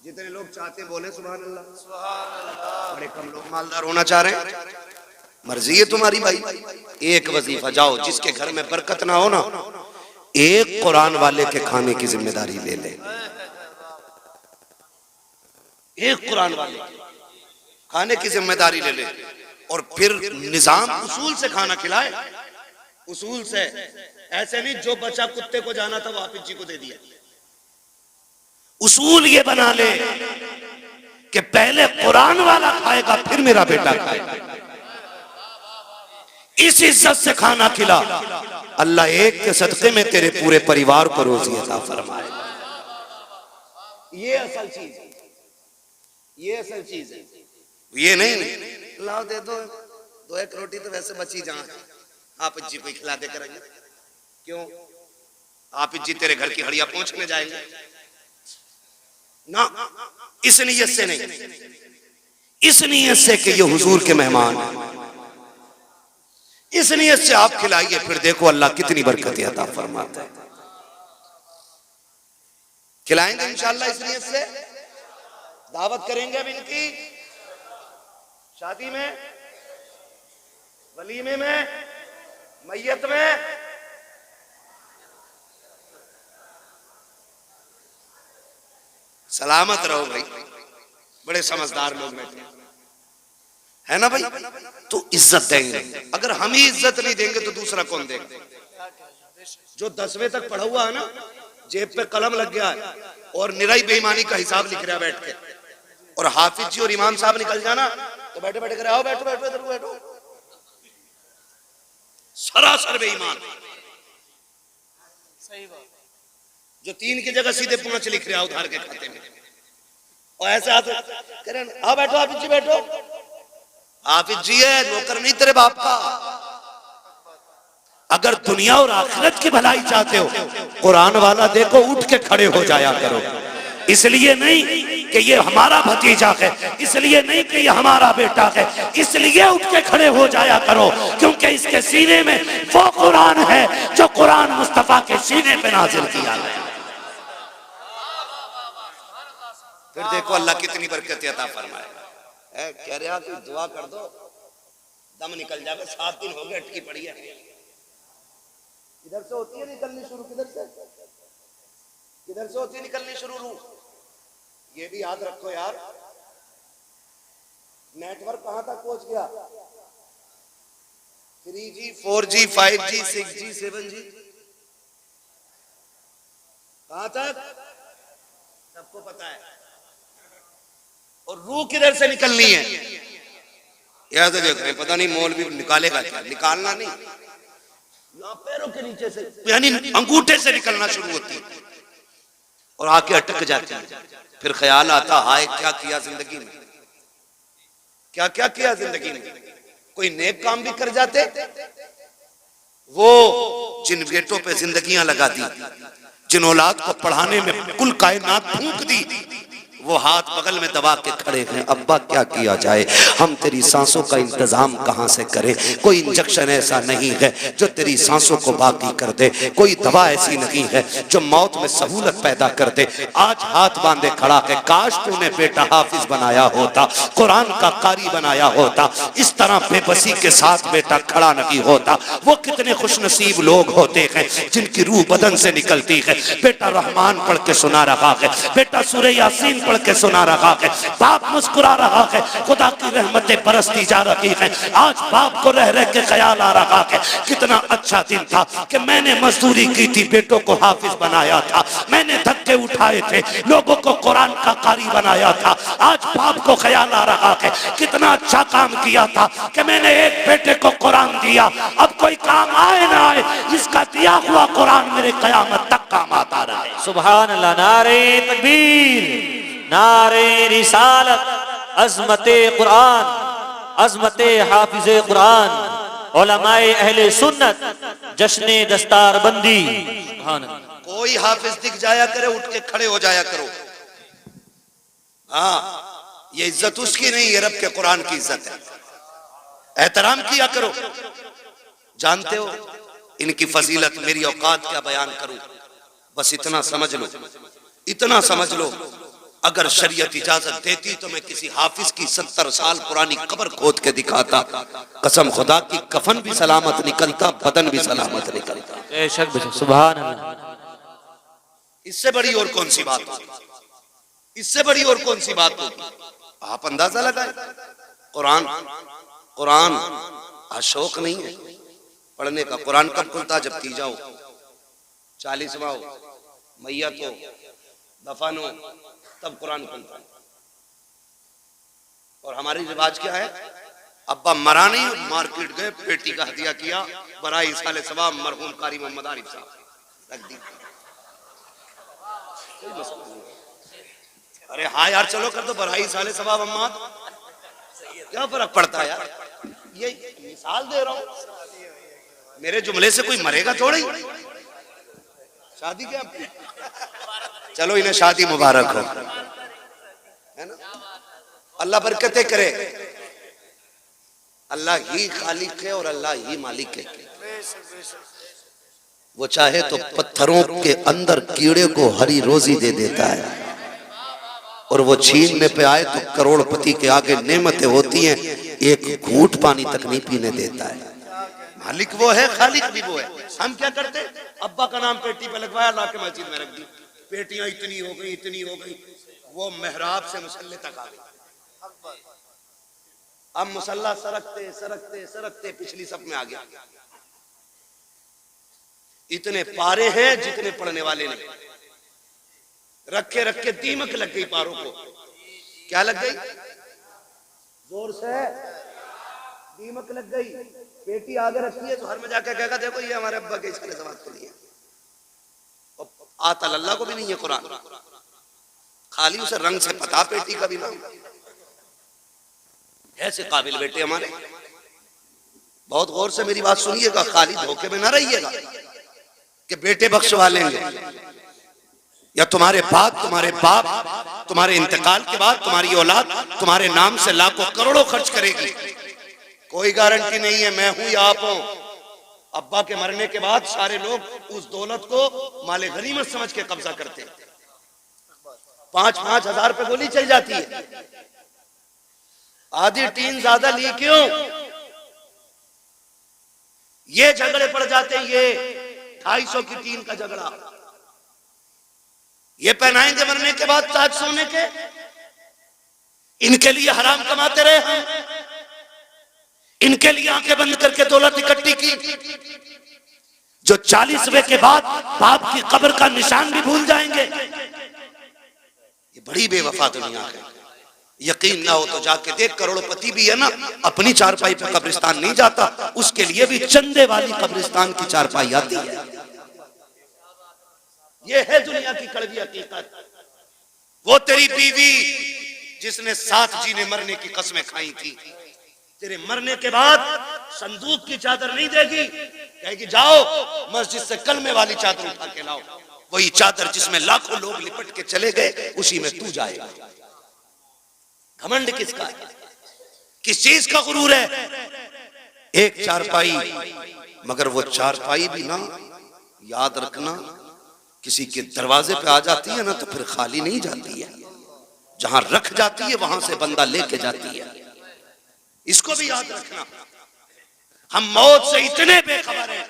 जितने लोग चाहते बोले सुभान अल्लाह, बड़े कम लोग मालदार होना चाह रहे हैं। मर्जी है तुम्हारी भाई। एक वजीफा जाओ, जिसके घर में बरकत ना हो ना, एक कुरान वाले के खाने की जिम्मेदारी ले ले। एक कुरान वाले खाने की जिम्मेदारी ले ले, और फिर निजाम उसूल से खाना खिलाए। उसूल से, ऐसे नहीं जो बचा कुत्ते को जाना था वो हाफिज जी को दे दिया। उसूल ये बना ले कि पहले कुरान वाला खाएगा फिर मेरा बेटा खाएगा। इस इज्जत से खाना खिला, अल्लाह एक के सदके में तेरे पूरे परिवार को रोजी अता फरमाए। ये असल चीज, ये असल चीज है, ये नहीं लाओ दे दो 2-1 रोटी तो वैसे बची जहां आप जी को खिला दे करेंगे। क्यों? आप जी तेरे घर की हड़िया पहुंचने जाएंगे ना, इस नीयत से नहीं, इस नीयत से कि ये हुजूर के मेहमान हैं, इस नीयत से आप खिलाइए, फिर देखो अल्लाह कितनी बरकतें अता फरमाता है। खिलाएंगे इंशाअल्लाह इस नीयत से, दावत करेंगे अब इनकी शादी में, वलीमे में, मैयत में। सलामत रहो भाई, बड़े समझदार लोग बैठे है ना भाई। तो इज्जत देंगे, अगर हम ही इज्जत नहीं देंगे तो दूसरा कौन देगा? जो 10वीं तक पढ़ा हुआ है ना, जेब पे कलम लग गया है और निराई बेईमानी का हिसाब लिख रहा है बैठ के, और हाफिज जी और इमाम साहब निकल जाना तो बैठे बैठे करे आओ बैठो बैठो इधर बैठो, सरासर बेईमान। सही बात। जो 3 की जगह सीधे 5 लिख रहे हैं उधार के खाते में, और ऐसे हाथ करें आओ बैठो हाफिज जी बैठो। हाफिज जी है, नौकर नहीं तेरे बाप का। अगर दुनिया और आखिरत की भलाई चाहते हो, कुरान वाला देखो उठ के खड़े हो जाया करो। इसलिए नहीं कि ये हमारा भतीजा है, इसलिए नहीं कि ये हमारा बेटा है, इसलिए उठ के खड़े हो जाया करो क्योंकि इसके सीने में वो कुरान है जो कुरान मुस्तफा के सीने पे नाजिल किया गया। फिर देखो अल्लाह कितनी बरकत अता फरमाएगा। कह रहे हैं दुआ कर दो दम निकल जाएगा, 7 दिन हो गए अटकी पड़ी है। इधर से होती है निकलनी शुरू, किधर से होती है निकलनी शुरू रूह। ये भी याद रखो यार, नेटवर्क कहां तक पहुंच गया? 3G 4G 5G 6G 7G कहां तक सबको पता है। और रूह किधर से निकलनी है याद रखें, पता नहीं मौलवी निकालेगा क्या, निकालना नहीं, पैरों के नीचे से यानी अंगूठे से निकलना शुरू होती है और आके अटक जाती है। फिर ख्याल आता हाय क्या किया जिंदगी में, क्या क्या किया जिंदगी में। कोई नेक काम भी कर जाते, वो जिन बेटों पे जिंदगियां लगा दी, जिन औलाद को पढ़ाने में कुल कायनात फूंक दी, वो हाथ बगल में दबा के खड़े हैं। अब्बा क्या किया जाए, हम तेरी सांसों का इंतजाम कहां से करें। कोई इंजेक्शन ऐसा नहीं है जो तेरी सांसों को बाकी कर दे, कोई दवा ऐसी नहीं है जो मौत में सहूलत पैदा कर दे। आज हाथ बांधे खड़ा है, काश तूने बेटा हाफिज बनाया होता, कुरान का कारी बनाया होता, इस तरह बेबसी के साथ बेटा खड़ा नहीं होता। वो कितने खुशनसीब लोग होते हैं जिनकी रूह बदन से निकलती है। बेटा रहमान पढ़ के सुना रहा है, बेटा सूरह यासीन पढ़ के सुना रहा है, बाप मुस्कुरा रहा है, खुदा की रहमतें बरसती जा रही हैं। आज बाप को रह रह के ख्याल आ रहा है कितना अच्छा दिन था कि मैंने मजदूरी की थी, बेटों को हाफिज बनाया था, मैंने धक्के उठाए थे, लोगों को कुरान का कारी बनाया था। आज बाप को ख्याल आ रहा है कितना अच्छा काम किया था कि मैंने एक बेटे को कुरान दिया। अब कोई काम आए ना आए, इसका दिया हुआ कुरान मेरे क़यामत तक काम आता रहे। सुभान अल्लाह। नारे तकबीर, नारे रिसालत, अज़मते कुरान, अज़मते हाफिज़े कुरान, उलमाए अहले सुन्नत, जश्ने दस्तार बंदी। कोई हाफिज दिख जाया करे उठ के खड़े हो जाया करो। हाँ, ये इज्जत उसकी नहीं, ये रब के कुरान की इज्जत है, एहतराम किया करो। जानते हो इनकी फजीलत, मेरी औकात क्या बयान करूं, बस इतना समझ लो, इतना समझ लो, अगर शरीयत इजाजत देती तो मैं किसी हाफिज की 70 साल पुरानी कब्र खोद के दिखाता। कसम खुदा की, कफन भी सलामत निकलता, बदन भी सलामत निकलता। सुभान अल्लाह। इससे बड़ी और कौन सी बात होगी, इससे बड़ी और कौन सी बात होगी। आप अंदाजा लगाए, कुरान कुरान अशोक नहीं है पढ़ने का। कुरान कब खुलता? जब तीजा हो, 40वां हो, मैयत हो, दफन हो, तब कुरान खुलता है। और हमारी रिवाज क्या है, अब्बा मरा नहीं, मार्केट गए, पेटी का हदिया किया, बराई साले सवाब मरहूम कारी मोहम्मद आरिफ साहब रख दी। अरे हाँ यार चलो कर दो बढ़ाई साले सवाब अम्मा, क्या फर्क पड़ता है यार, ये मिसाल दे रहा हूं, मेरे जुमले से कोई मरेगा थोड़ा ही। शादी क्या, चलो इन्हें शादी मुबारक हो, है ना, अल्लाह बरकतें करे। अल्लाह ही खालिक है और अल्लाह ही मालिक है। वो चाहे तो पत्थरों के अंदर कीड़े को हरी रोजी दे देता है, और वो छीनने पे आए तो करोड़पति के आगे नेमतें होती हैं, एक घूंट पानी तक नहीं पीने देता है। मालिक वो है, खालिक भी वो है। हम क्या करते, अब्बा का नाम पेटी पे लगवाया, ला के मस्जिद में रख दी, पेटियां इतनी हो गई इतनी हो गई, वो मेहराब से मुसल्ले तक आ गई। अब मुसल्ला सरकते सरकते सरकते पिछली सब में आ गया। इतने पारे हैं जितने पढ़ने वाले नहीं, रखे रखे दीमक लग गई पारों को। क्या लग गई, जोर से दीमक लग गई। पेटी आगे रखी है तो हर में जाकर कहेगा देखो ये हमारे अब्बा के इसके सवाल के लिए, आता अल्लाह को भी नहीं है कुरान, खाली उसे रंग से पता पेटी का भी नाम। ऐसे काबिल बेटे हमारे, बहुत गौर से मेरी बात सुनिएगा, खाली धोखे में ना रहिएगा कि बेटे बख्शवा लेंगे, या तुम्हारे बाप तुम्हारे इंतकाल के बाद तुम्हारी औलाद तुम्हारे नाम से लाखों करोड़ों खर्च करेगी, कोई गारंटी नहीं है। मैं हूं या आप हो, अब्बा के मरने के बाद सारे लोग उस दौलत को माले गनीमत समझ के कब्जा करते हैं। 5-5 हजार पे गोली चल जाती है, आधी टीन ज्यादा ली क्यों, ये झगड़े पड़ जाते हैं, ये 250 की टीन का झगड़ा, ये पहनाएंगे मरने के बाद ताज सोने के, इनके लिए हराम कमाते रहे हम, इनके लिए आंखें बंद करके दौलत इकट्ठी की, जो 40वें के बाद बाप की कब्र का निशान भी भूल जाएंगे। ये बड़ी बेवफा दुनिया है। यकीन ना हो तो जाके देख, करोड़पति भी है ना, अपनी चारपाई पे कब्रिस्तान नहीं जाता, उसके लिए भी चंदे वाली कब्रिस्तान की चारपाई आती है। ये है दुनिया की कड़वी हकीकत। वो तेरी बीवी जिसने साथ जीने मरने की कस्में खाई थी, तेरे मरने के बाद संदूक की चादर नहीं देगी, कहेगी जाओ मस्जिद से कलमे वाली चादर उठा के लाओ, वही चादर जिसमें लाखों लोग लिपट के चले गए उसी में तू जाएगा। घमंड किसका है, किस चीज का गुरूर है? एक चारपाई, मगर वो चारपाई भी ना, याद रखना, किसी के दरवाजे पे आ जाती है ना तो फिर खाली नहीं जाती है, जहां रख जाती है वहां से बंदा लेके जाती है। इसको भी याद रखना। हम मौत से इतने बेखबर हैं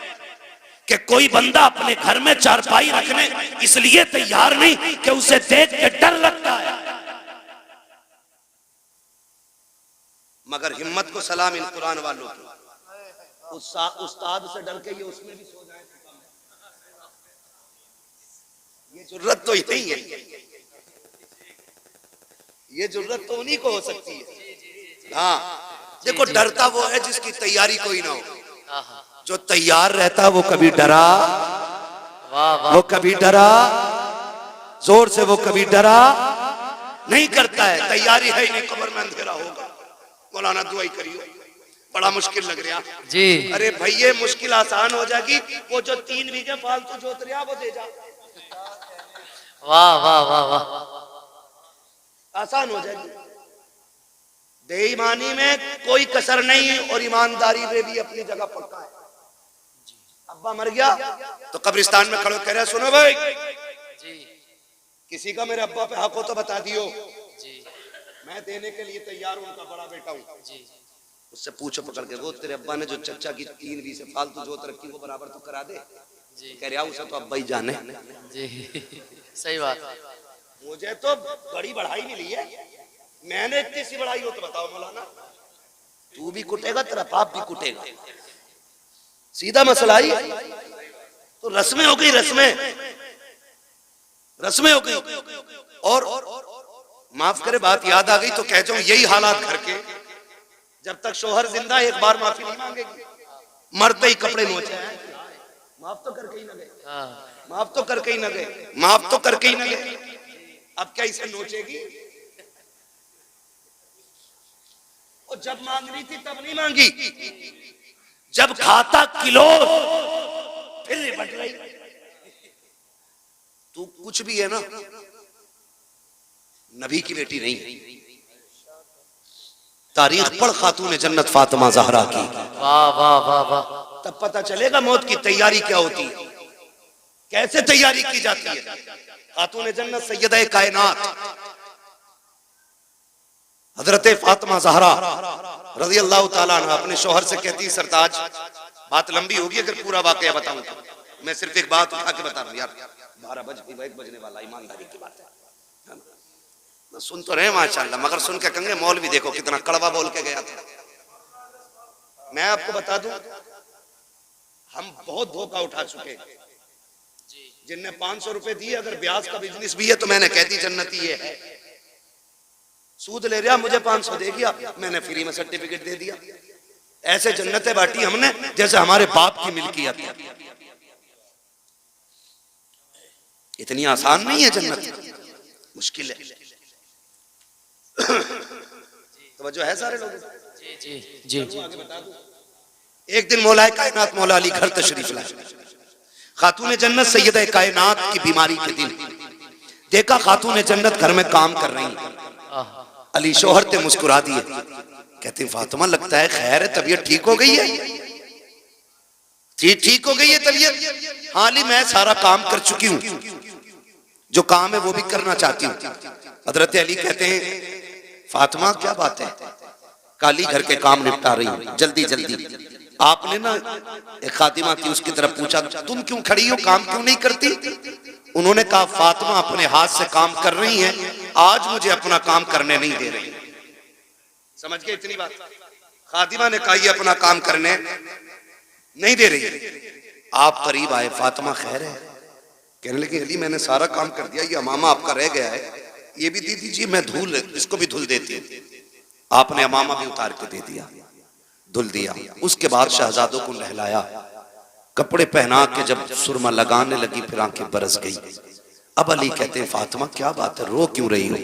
कि कोई बंदा अपने घर में चारपाई रखने इसलिए तैयार नहीं कि उसे देख के डर लगता है, मगर हिम्मत को सलाम इन कुरान वालों की, उस्ताद से डर के ये उसमें भी सो जाए, ये जरूरत तो नहीं है, ये जरूरत तो उन्हीं को हो सकती है। हाँ देखो, डरता वो है जिसकी तैयारी कोई ना हो, जो तैयार रहता वो कभी डरा, वो कभी डरा जोर से, वो कभी डरा नहीं करता है। तैयारी है ही नहीं, कब्र में अंधेरा होगा, मौलाना दुआई करियो, बड़ा मुश्किल लग रहा जी। अरे भाई ये मुश्किल आसान हो जाएगी, वो जो 3 बीघे फालतू जोत रहा वो दे जा, वाह वाह वाह वाह, आसान हो जाएगी। बेईमानी में कोई कसर नहीं और ईमानदारी में भी अपनी जगह पक्का है। अब्बा मर गया तो कब्रिस्तान में खड़े कह रहे सुनो भाई जी, किसी का मेरे अब्बा पे हक हो तो बता दियो जी, मैं देने के लिए तैयार हूं, उनका बड़ा बेटा हूं जी। उससे पूछो पकड़ के, वो तेरे अब्बा ने जो चचा की 3 बीघे फालतू जोत रखी वो बराबर तो करा दे जी। कह रहा उसे तो अब्बा ही जाने जी, सही बात। मुझे तो बड़ी बढ़ाई मिली है, मैंने इतनी सी बढ़ाई हो तो बताओ मौलाना, तू भी कुटेगा तेरा बाप भी कुटेगा, सीधा मसला ही। तो रस्में हो गई, रस्में हो गई। और माफ करे बात याद आ गई तो कह जाऊं, यही हालात घर के, जब तक शोहर जिंदा एक बार माफी नहीं मांगेगी, मरते ही कपड़े नोचे हैं, माफ तो करके ही न गए, माफ तो करके ही न गए, माफ तो करके ही न गए। अब क्या इसे नोचेगी? और जब मांग रही थी तब नहीं मांगी, जब खाता किलो फिर निपट रही। तू कुछ भी है ना, नबी की बेटी नहीं है। तारीख पढ़ खातून जन्नत फातिमा ज़हरा की, वाह वाह वाह वाह। तब पता चलेगा मौत की तैयारी क्या होती है, कैसे तैयारी की जाती है। खातून जन्नत सैयदा कायनात हजरत फातिमा ज़हरा रज़ी अल्लाह ताला अन्हा अपने शौहर से कहती है, सरताज बात लंबी होगी अगर पूरा वाकया बताऊं तो, मैं सिर्फ एक बात उठा के बता रहा हूं यार, 1 बजने वाला, ईमानदारी की बात है ना? सुन तो रहे माशाल्लाह, मगर सुन के कहेंगे मौलवी देखो कितना कड़वा बोल के गया था। मैं आपको बता दूं, हम बहुत धोखा उठा चुके, जिनने 500 रुपए दिए, अगर ब्याज का बिजनेस भी है तो मैंने कह दी जन्नती ये है। सूद ले रहा मुझे 500 दे दिया, मैंने फ्री में सर्टिफिकेट दे दिया। ऐसे जन्नतें बांटी हमने जैसे हमारे बाप की मिल्कियत है। इतनी आसान नहीं है जन्नत, मुश्किल है। तो जो है सारे लोग जी जी जी। एक दिन मौलाए कायनात मौला अली घर तशरीफ लाए। खातून जन्नत सैयदा कायनात की बीमारी के दिन देखा खातून जन्नत घर में काम कर रही है। अली शोहर ते मुस्कुरा दिए, कहते फातिमा लगता है खैर है, तबीयत ठीक हो गई है? ठीक हो गई है तबीयत? हाँ अली मैं सारा काम कर चुकी हूँ, जो काम है वो भी करना चाहती हूँ। हजरत अली कहते हैं फातिमा क्या बात है, काली घर के काम निपटा रही हूँ जल्दी जल्दी। आपने ना एक खातिमा थी, उसकी तरफ पूछा तुम क्यों खड़ी हो, काम क्यों नहीं करती? उन्होंने कहा फातिमा अपने हाथ से काम कर रही हैं, आज मुझे अपना काम करने नहीं दे रही। समझ गए इतनी बात? खातिमा ने कहा ये अपना काम करने नहीं दे रही। आप करीब आए, फातिमा खैर है? कहने लगे अली मैंने सारा काम कर दिया, ये अमामा आपका रह गया है, ये भी दे दीजिए, मैं धुल इसको भी धुल देती हूँ। आपने अमामा भी उतार के दे दिया, धुल दिया। उसके बाद शहजादों को नहलाया, कपड़े पहना के जब सुरमा लगाने लगी फिर आंखें बरस गई। अब अली कहते हैं फातिमा क्या बात है, रो क्यों रही हो?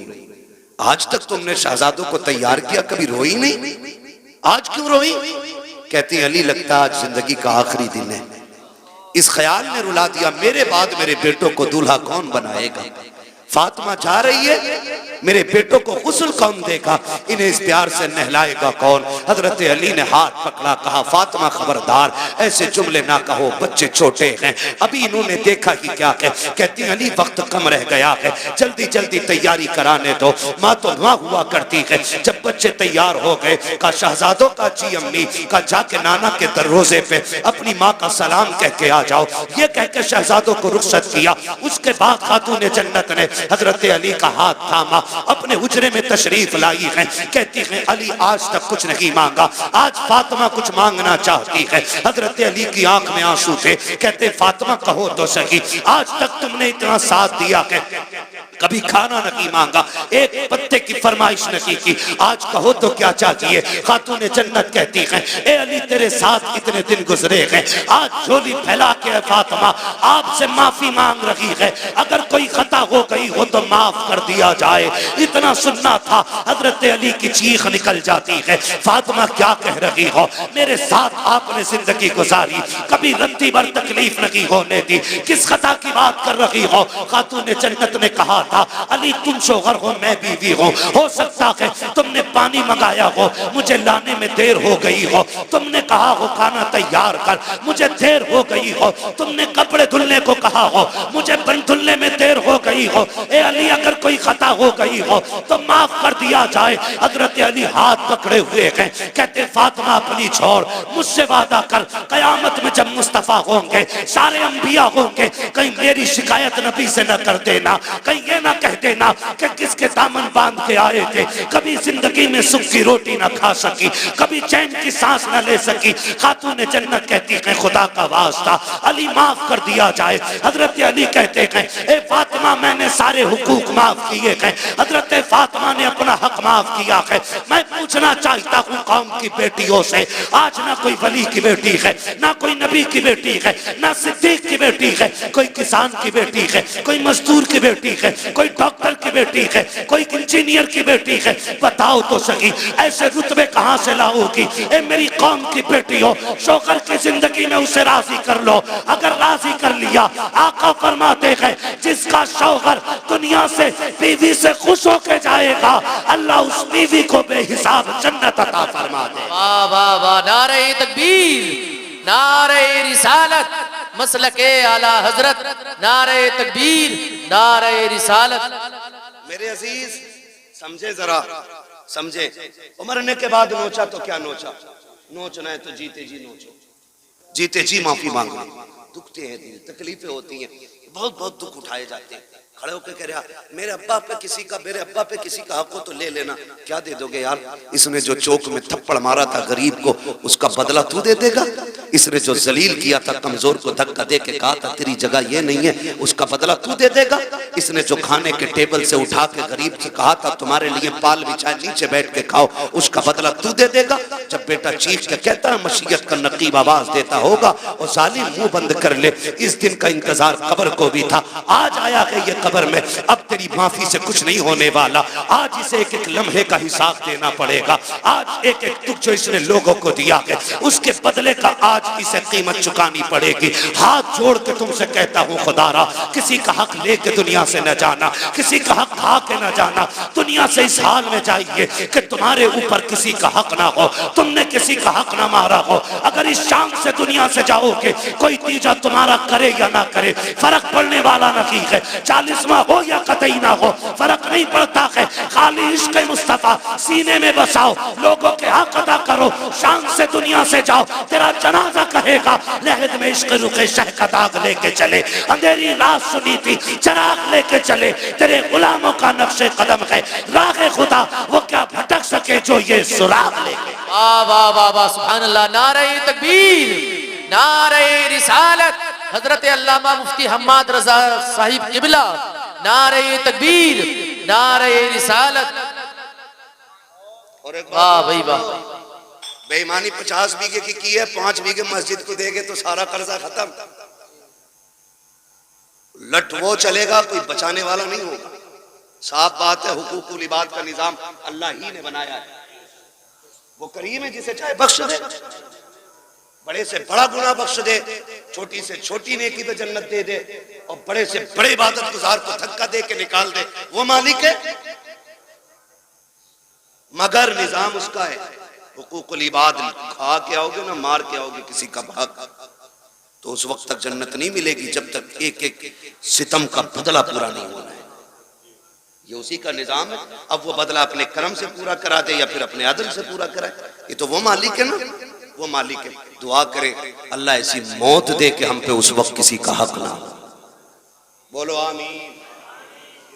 आज तक तुमने शहजादों को तैयार किया, कभी रोई नहीं, आज क्यों रोई? कहती अली लगता आज जिंदगी का आखिरी दिन है। इस ख्याल ने रुला दिया मेरे बाद मेरे बेटों को दूल्हा कौन बनाएगा। फातिमा जा रही है, मेरे बेटों को गुस्ल कौन देगा, इन्हें इस प्यार से नहलाएगा कौन? हजरत अली ने हाथ पकड़ा, कहा फातिमा खबरदार ऐसे जुमले ना कहो, बच्चे छोटे हैं, अभी इन्होंने देखा ही क्या है। कहती अली वक्त कम रह गया है, जल्दी जल्दी तैयारी कराने दो। माँ तो वहां हुआ करती है, जब बच्चे तैयार हो गए का शहजादों का जी अम्मी का जाके नाना के दरवाजे पे अपनी माँ का सलाम कह के आ जाओ, ये कह के शहजादों को रुखसत किया। उसके बाद खातून जन्नत ने हजरत अली का हाथ थामा, अपने हुजरे में तशरीफ लाई है। कहती है अली आज तक कुछ नहीं मांगा, आज फातिमा कुछ मांगना चाहती है। हजरत अली की आंख में आंसू थे, कहते फातिमा कहो तो सही, आज तक तुमने इतना साथ दिया है, कभी खाना नहीं मांगा, एक पत्ते की फरमाइश नहीं की, आज कहो तो क्या चाहती है? खातून जन्नत कहती है ए अली तेरे साथ इतने दिन गुजरे हैं, आज झोली फैला के फातिमा आपसे माफी मांग रही है, अगर कोई खता हो गई हो तो माफ कर दिया जाए। इतना सुनना था, हजरत अली की चीख निकल जाती है, फातिमा क्या कह रही हो, मेरे साथ आपने जिंदगी गुजारी, कभी रत्ती भर तकलीफ नहीं होने दी, किस खता की बात कर रही हो? खातून जन्नत ने कहा था अली तुम शोहर हो मैं बीवी हूँ, हो सकता है तुमने पानी मंगाया हो, मुझे लाने में देर हो गई हो, तुमने कहा हो खाना तैयार कर, मुझे देर हो गई हो, तुमने कपड़े धुलने को कहा हो, मुझे बन धुलने में देर हो गई हो, ए अली अगर कोई खता हो गई हो तो माफ कर दिया जाए। हजरत अली हाथ पकड़े हुए हैं, कहते फातिमा अपनी छोड़, मुझसे वादा कर कयामत में जब मुस्तफा होंगे, सारे अंबिया होंगे, कहीं मेरी शिकायत नबी से न कर देना, कहीं ये ना कह देना कि किसके दामन बांध के आए थे, कभी जिंदगी में सुख की रोटी ना खा सकी, कभी चैन की सांस ना ले सकी। खातून जन्नत कहती है खुदा का वास्ता अली माफ कर दिया जाए। हजरत अली कहते हैं ए फातिमा मैंने सारे हुकूक माफ किए हैं। हजरत फातिमा ने अपना हक माफ किया है। मैं पूछना चाहता हूँ कौम की बेटियों से, आज ना कोई वली की बेटी है, ना कोई नबी की बेटी है, ना सिद्दीक की बेटी है, कोई किसान की बेटी है, कोई मजदूर की बेटी है, कोई डॉक्टर की बेटी है, कोई इंजीनियर की बेटी है, बताओ तो सही ऐसे रुतबे कहां से लाओगी? ए मेरी कौम की बेटी हो, शोकर की जिंदगी में उसे राजी कर लो। अगर राजी कर लिया, आका फरमाते हैं जिसका शौहर दुनिया से बीवी से खुश होके जाएगा, अल्लाह उस बीवी को बेहिसाब जन्नत अता फरमा दे। वाह वाह वाह, नारे तकबीर, नारे रिसालत, मसलके आला हजरत, नारे तकबीर, नारे रिसालत। मेरे अजीज समझे, जरा समझे। मरने के बाद नोचा तो क्या नोचा, नोचना है तो जीते जी नोचो, जीते जी माफी मांगो। दुखते हैं दिल, तकलीफें होती हैं, बहुत बहुत दुख उठाए जाते हैं। खड़े होकर कह रहा मेरे अब्बा पे किसी का हक हो तो ले लेना। क्या दे दोगे यार? इसने जो चौक में थप्पड़ मारा था गरीब को, उसका बदला तू दे देगा? इसने जो जलील किया था, कमजोर को धक्का दे के कहा था तेरी जगह ये नहीं है, उसका बदला तू दे देगा? इसने जो खाने के टेबल से उठा के गरीब से कहा था तुम्हारे लिए पाल बिछाए नीचे बैठ के खाओ, उसका बदला तू दे देगा? जब बेटा चीख के कहता है मशीयत का नकीब आवाज देता होगा और जालिम मुंह बंद कर ले। इस दिन का इंतजार कब्र को भी था, आज आया है ये कब्र में। अब तेरी माफी से कुछ नहीं होने वाला, आज इसे एक एक लम्हे का हिसाब देना पड़ेगा। आज एक एक दुख जो इसने लोगों को दिया है, उसके बदले का आज इसे कीमत चुकानी पड़ेगी। हाथ जोड़ के तुमसे कहता हूँ खुदारा, किसी का हक लेके दुनिया से न जाना, किसी का हक खा के न जाना। दुनिया से इस हाल में जाइए कि तुम्हारे ऊपर किसी का हक ना हो, तुमने किसी का हक ना मारा हो। अगर इस शान से दुनिया से जाओगे, कोई तीजा तुम्हारा करे या ना करे, फर्क पड़ने वाला नहीं है। 40वां हो या कतई ना हो, फर्क नहीं पड़ता है। खाली इश्क़ मुस्तफा सीने में बसाओ, लोगों के हक अदा करो, शान से दुनिया से जाओ। तेरा जनाजा कहेगा लहद में इश्क़ रुके शह का दाग लेके चले, अंधेरी रात सुनी थी चराग लेके चले। तेरे गुलामों का नक्शे कदम है राह खुदा, वो क्या भटक सके जो ये सुराग लेके। वाह वाह वाह वाह, सुभान अल्लाह, नारे तकबीर, नारे रिसालत, हजरत अल्लामा मुफ्ती हम्माद रजा साहिब किबला, नारे तकबीर, नारे रिसालत। और एक वाह भाई वाह, बेईमानी 50 बीघे की है, 5 बीघे मस्जिद को देंगे तो सारा कर्जा खत्म। लट वो चलेगा, कोई बचाने वाला नहीं होगा। साफ बात है, हुकूकुल इबाद का निजाम अल्लाह ही ने बनाया है। वो करीम है जिसे चाहे बख्श दे, बड़े से बड़ा गुनाह बख्श दे, छोटी से छोटी नेकी पे जन्नत दे दे, और बड़े से बड़े इबादत गुजार को धक्का दे के निकाल दे। वो मालिक है, मगर निजाम उसका है। हुकूकुल इबाद खा के आओगे ना मार के आओगे किसी का हक, तो उस वक्त तक जन्नत नहीं मिलेगी जब तक एक एक सितम का बदला पूरा नहीं होना है। ये उसी का निजाम है। अब वो बदला अपने कर्म से पूरा करा दे या फिर अपने अदल से पूरा कराए, ये तो वो मालिक है ना, वो मालिक है। दुआ करें अल्लाह ऐसी मौत दे के हम पे उस वक्त किसी का हक ना हो। बोलो आमीन।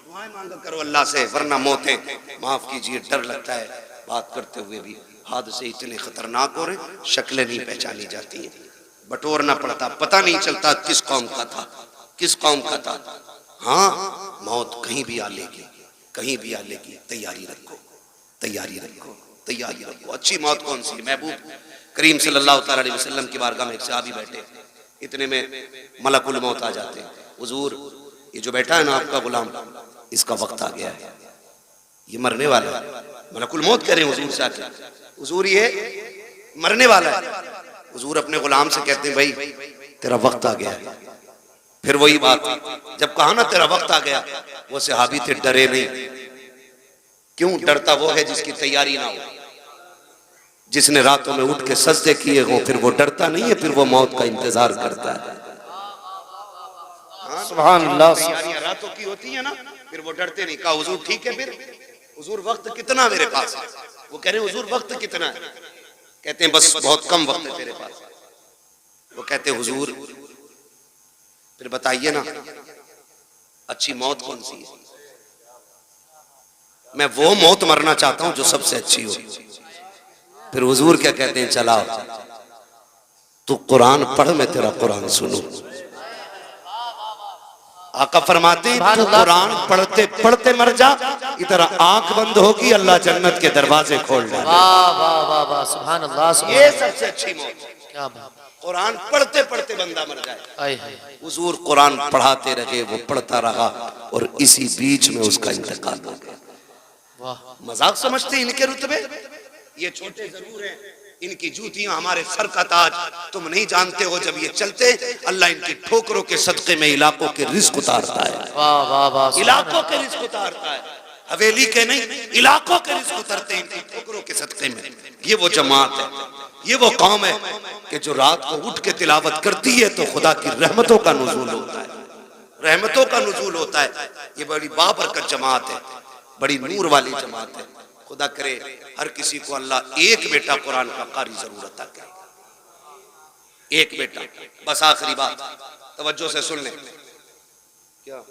दुआएं मांगा करो अल्लाह से, वरना मौतें, माफ कीजिए, डर लगता है बात करते हुए भी। हादसे इतने खतरनाक हो रहे, शक्लें नहीं पहचानी जाती हैं, बटोरना पड़ता, पता नहीं चलता किस कौम का था, किस कौम का था। हाँ, मौत कहीं भी आ लेगी, कहीं भी आ लेगी। तैयारी रखो, तैयारी रखो, तैयारी रखो। अच्छी मौत कौन सी? महबूब करीम सल्लल्लाहु अलैहि वसल्लम की बारगाह में एक सहाबी बैठे, इतने में मलकुल मौत आ जाते हैं। हुजूर, ये जो बैठा है ना आपका गुलाम, इसका वक्त आ गया है, ये मरने वाला है। मलकुल मौत कह रहे हैं हुजूर से आके, हुजूर ये मरने वाला है। हुजूर अपने गुलाम से कहते हैं भाई तेरा वक्त आ गया है। फिर वही बात, जब कहा ना तेरा वक्त आ गया, वो सहाबी थे डरे नहीं। क्यों डरता? वो है जिसकी तैयारी ना हो, जिसने रातों में उठ के सजदे किए हो, फिर वो डरता नहीं है, फिर वो मौत का इंतजार करता है। सुभान अल्लाह। तैयारियां रातों की होती है ना, फिर वो डरते नहीं। कहा हुजूर ठीक है, फिर हुजूर वक्त कितना मेरे पास? वो कह रहे हैं हुजूर वक्त कितना है? कहते हैं बस बहुत कम वक्त है तेरे पास। वो कहते हैं हुजूर फिर बताइए ना अच्छी मौत कौन सी है? मैं वो मौत मरना चाहता हूं जो सबसे अच्छी हो। फिर हुजूर क्या कहते हैं, चलाओ तू कुरान पढ़, मैं तेरा कुरान सुनूं। आका फरमाते हैं तू कुरान पढ़ते पढ़ते मर जा, इधर आंख बंद होगी अल्लाह जन्नत के दरवाजे खोल डाले। वाह वाह वाह वाह, सुभान अल्लाह, ये सबसे अच्छी मौत। क्या बात। कुरान पढ़ते पढ़ते बंदा मर जाए। आए हाय। हुजूर कुरान पढ़ाते रहे, वो पढ़ता रहा और इसी बीच में उसका इंतकाल हो गया। वाह। मजाक समझते हैं इनके रुतबे? ये छोटे जरूर हैं, इनकी जूतियां हमारे सर का ताज। तुम नहीं जानते हो, जब ये चलते अल्लाह इनकी ठोकरों के सदके में इलाकों के रिस्क उतारता है। वाह वाह वाह। इलाकों के रिस्क उतारता है, हवेली के नहीं, इलाकों के रिस्क उतरते हैं इनकी ठोकरों के सदके में। ये वो जमात है, ये वो कौम है कि जो रात को उठ के तिलावत करती है तो खुदा की रहमतों का नुज़ूल होता है, रहमतों का नुज़ूल होता है। ये बड़ी बाबरकत जमात है, बड़ी नूर वाली जमात है। खुदा करे हर किसी को अल्लाह एक बेटा कुरान का कारी जरूर अता करे, एक बेटा। बस आखिरी बात तवज्जो से सुन लें। क्या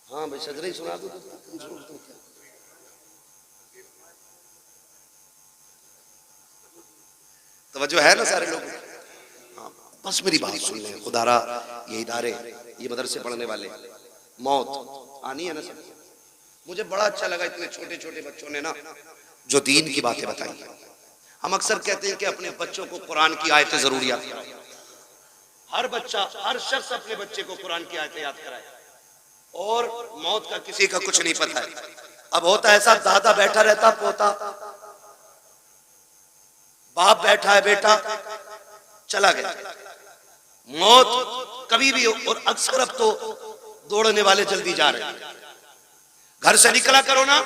हाँ भाई सदरे ही सुना दो। तवज्जो है ना सारे लोग? हाँ, बस मेरी बात सुन लें। खुदारा ये इदारे, ये मदरसे पढ़ने वाले, मौत आनी है ना सब। मुझे बड़ा अच्छा लगा इतने छोटे छोटे बच्चों ने ना जो दीन की बातें बताई। हम अक्सर कहते हैं कि अपने बच्चों को कुरान की आयतें जरूर याद कराएं। हर बच्चा, हर शख्स अपने बच्चे को कुरान की आयतें याद कराए। और मौत का किसी का कुछ नहीं पता है। अब होता है ऐसा, दादा बैठा रहता, पोता, बाप बैठा है, बेटा चला गया, मौत कभी भी। और अक्सर अब तो दौड़ने वाले जल्दी जा रहे हैं। घर से निकला करो ना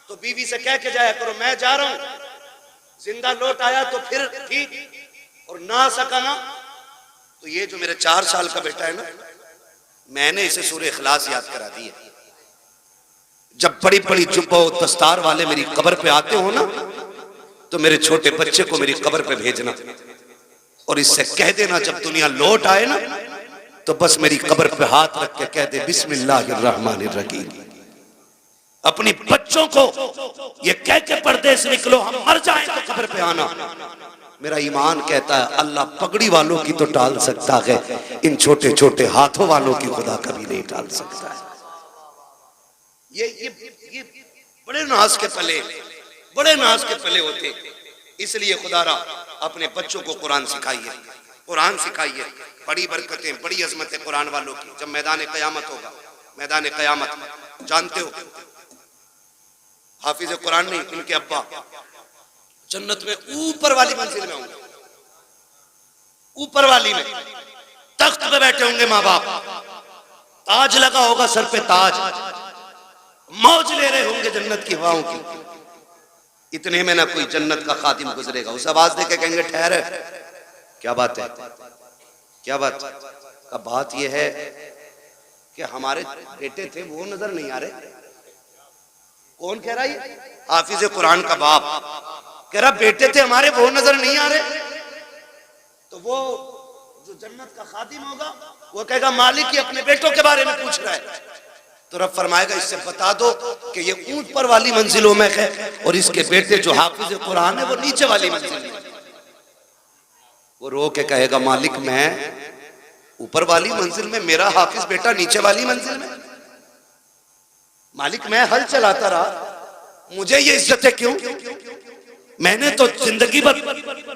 तो बीवी से कह के जाया करो मैं जा रहा हूं, जिंदा लौट आया तो फिर ठीक, और ना आ सका ना तो ये जो मेरे 4 साल का बेटा है ना, मैंने इसे सूरह इखलास याद करा दी है। जब बड़ी बड़ी जुब्बा और दस्तार वाले मेरी कब्र पे आते हो ना तो मेरे छोटे बच्चे को मेरी कब्र पे भेजना और इससे कह देना जब दुनिया लौट आए ना तो बस मेरी कब्र पे हाथ रख के कह दे बिस्मिल्लाहिर्रहमानिर्रहीम। अपनी बच्चों को ये कह के परदेश निकलो, हम मर जाएं तो कब्र पे आना। मेरा ईमान कहता है अल्लाह पगड़ी वालों की तो टाल सकता है, इन छोटे छोटे हाथों वालों की खुदा कभी नहीं टाल सकता है। ये बड़े नाज के पले, बड़े नाज के पले होते। इसलिए खुदारा अपने बच्चों को कुरान सिखाइए, कुरान सिखाइए। बड़ी बरकतें, बड़ी अजमतें कुरान वालों की। जब मैदान क़यामत होगा, मैदान क़यामत जानते हो, हाफिज कुरान नहीं, इनके अब्बा जन्नत में ऊपर वाली मंजिल में होंगे, ऊपर वाली में तख्त पे बैठे होंगे माँ बाप, ताज लगा होगा सर पे, ताज, मौज ले रहे होंगे जन्नत की हवाओं की। इतने में ना कोई जन्नत का खादिम गुजरेगा, उस आवाज दे के कहेंगे ठहर, क्या बात है, क्या बात का? बात यह है कि हमारे बेटे थे वो नजर नहीं आ रहे। कौन कह रहा है? हाफिज कुरान का बाप कह रहा बेटे थे हमारे वो नजर नहीं आ रहे। तो वो जो जन्नत का खादिम होगा वो कहेगा मालिक ये अपने बेटों के बारे में पूछ रहा है। तो रब फरमाएगा इससे बता दो कि ये ऊंट पर वाली मंजिलों में है और इसके बेटे जो हाफिज कुरान है वो नीचे वाली मंजिल में। वो रो के कहेगा मालिक मैं ऊपर वाली मंजिल में, मेरा हाफिज बेटा नीचे वाली मंजिल में। मालिक मैं हल चलाता रहा, मुझे ये इज्जतें क्यों? मैंने तो जिंदगी भर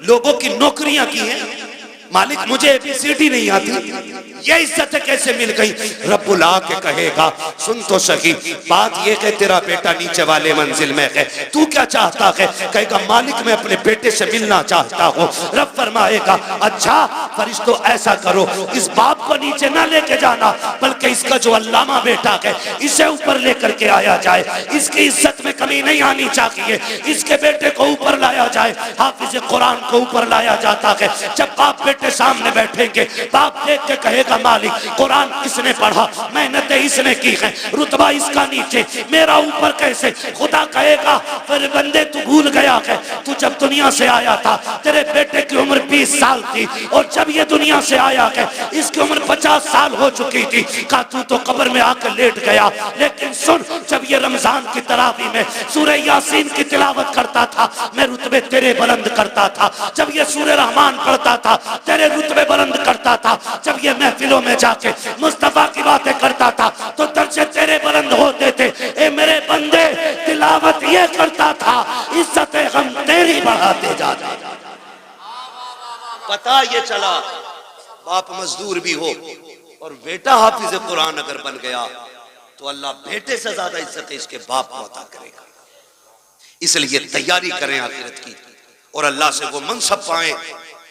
लोगों की नौकरियां की हैं, मालिक मुझे एबीसीडी नहीं आती, ये इज्जतें कैसे मिल गई? रब्बुल आके कहेगा सुन तो सही, बात ये कि तेरा बेटा नीचे वाले मंजिल में है, तू क्या चाहता है? कहेगा मालिक मैं अपने बेटे से मिलना चाहता हूँ। रब फरमाएगा अच्छा फरिश्तों ऐसा करो, इस बाप को नीचे ना लेके जाना, बल्कि इसका जो अल्लामा बेटा है इसे ऊपर लेकर के आया जाए, इसकी इज्जत में कमी नहीं आनी चाहिए, इसके बेटे को ऊपर लाया जाए। हाफिज कुरान को ऊपर लाया जाता है। जब बाप बेटे सामने बैठेंगे, बाप देख के कहेगा मालिक कुरान किसने पढ़ा, मेहनतें इसने की है, रुतबा इसका नीचे, मेरा ऊपर कैसे? खुदा कहेगा फिर बंदे तू भूल गया है, तू जब दुनिया से आया था तेरे बेटे की उम्र 20 साल थी और जब ये दुनिया से आया है इसकी उम्र 50 साल हो चुकी थी। का तू तो कब्र में आकर लेट गया, लेकिन सुन जब ये रमजान की तरावी में है। सूरह यासीन की तिलावत करता था, मैं रुतबे तेरे बुलंद करता था। जब ये सूरह रहमान पढ़ता था, तेरे रुतबे बुलंद करता था। जब ये महफिलों में जाके मुस्तफा की बातें करता था, तो दर्जे तेरे बुलंद होते थे। ए मेरे बंदे, तिलावत ये करता था, इज्जत हम तेरी बढ़ाते जाते। पता ये चला बाप मजदूर भी हो और बेटा हाफिज कुरान अगर बन गया तो अल्लाह बेटे से ज्यादा इज्जत इसके बाप को अता करेगा। इसलिए तैयारी करें आखिरत की और अल्लाह से वो मनसब पाएं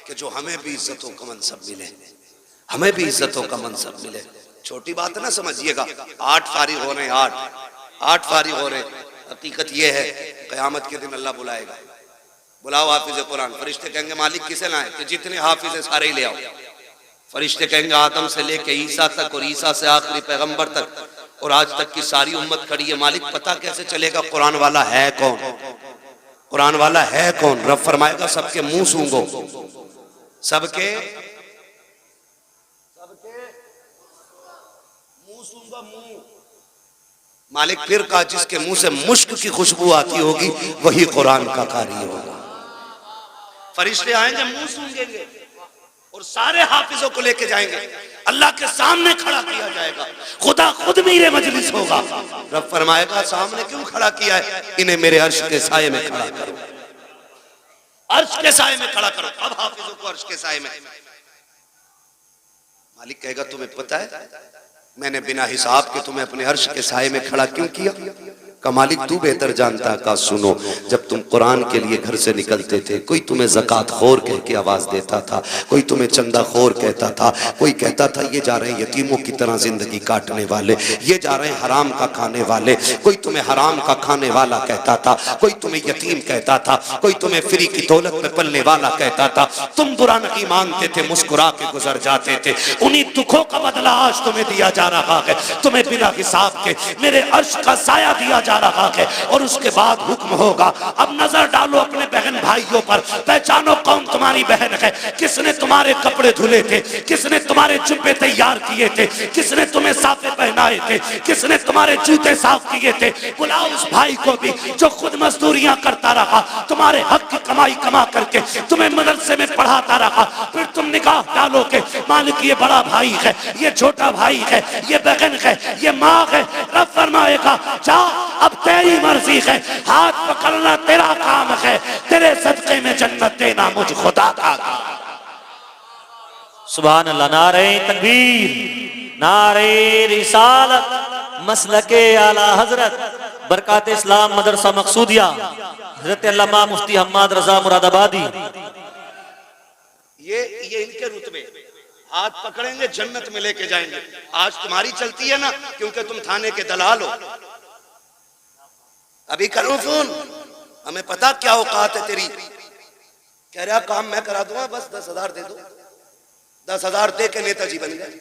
कि जो हमें भी इज्जतों का मनसब मिले, हमें भी इज्जतों का मनसब मिले। छोटी बात ना समझिएगा, 8 फारिग हो रहे हैं, 8 फारिग हो रहे हैं। हकीकत ये है क़यामत के दिन अल्लाह बुलाएगा, बुलाओ हाफिज कुरान। फरिश्ते कहेंगे मालिक किसे लाए? कि जितने हाफिज है सारे ही ले आओ। फरिश्ते कहेंगे आदम से लेके ईसा तक और ईसा से आखिरी पैगंबर तक और आज तक की सारी उम्मत खड़ी है। मालिक पता कैसे चलेगा कुरान वाला है कौन? कुरान वाला है कौन? रब फरमाएगा सबके मुंह सूंघो, सबके मुंह सूंघो, मुंह। मालिक फिर कहा जिसके मुंह से मुश्क की खुशबू आती होगी वही कुरान का कारी होगा। फरिश्ते आएंगे, मुंह सूंघेंगे और सारे हाफिजों को लेके जाएंगे, अल्लाह के सामने खड़ा किया जाएगा। खुदा खुद मेरे मजलिस होगा। रब फरमाएगा सामने क्यों खड़ा किया है? इन्हें मेरे अर्श के साये में खड़ा करो, अर्श के साये में खड़ा करो। अब हाफिजों को अर्श के साये में। मालिक कहेगा तुम्हें पता है मैंने बिना हिसाब के तुम्हें अपने अर्श के साये में खड़ा क्यों किया? का मालिक तू बेहतर जानता। का सुनो, जब तुम कुरान के लिए घर से निकलते थे, कोई तुम्हें ज़कात खोर कह के आवाज देता था, कोई तुम्हें चंदा खोर कहता था, कोई कहता था ये जा रहे हैं यतीमों की तरह जिंदगी काटने वाले, ये जा रहे हैं हराम का खाने वाले, कोई तुम्हें हराम का खाने वाला कहता था, कोई तुम्हें यतीम कहता था, कोई तुम्हें फ्री की दौलत में पलने वाला कहता था। तुम बुरा नहीं मानते थे, मुस्कुरा के गुजर जाते थे। उन्हीं दुखों का बदला आज तुम्हें दिया जा रहा है। तुम्हें बिना हिसाब के मेरे अर्श का साया दिया जा रहा है और उसके बाद हुक्म होगा अब नजर डालो अपने बहन भाइयों पर, पहचानो कौन तुम्हारी बहन है, किसने तुम्हारे कपड़े धुले थे, किसने तुम्हारे जुब्बे तैयार किए थे, किसने तुम्हें साफे पहनाए थे, किसने तुम्हारे जूते साफ किए थे। बुलाओ उस भाई को भी जो खुद मजदूरियां करता रहा, तुम्हारे हक की कमाई कमा करके तुम्हें मदरसे में पढ़ाता रहा। फिर तुम निगाह डालोगे मालिक ये बड़ा भाई है, ये छोटा भाई है, ये बहन है, ये माँ है। रब फरमाएगा जा अब तेरी मर्जी है, हाथ पकड़ना तेरा काम है, तेरे सदक़े में जन्नत देना मुझ खुदा का काम। सुभान अल्लाह। नारे तकबीर, नारे रिसालत, मसलके आला हजरत, बरकात इस्लाम मदरसा मकसूदिया, हजरत अल्लामा मुफ्ती हम्माद रजा मुरादाबादी। ये इनके रुतबे, हाथ पकड़ेंगे जन्नत में लेके जाएंगे। आज तुम्हारी चलती है ना क्योंकि तुम थाने के दलाल हो। अभी करो फोन, हमें पता क्या औकात है तेरी। कह रहा काम मैं करा दूंगा, बस 10,000 दे दो। 10,000 दे के नेताजी बन गए।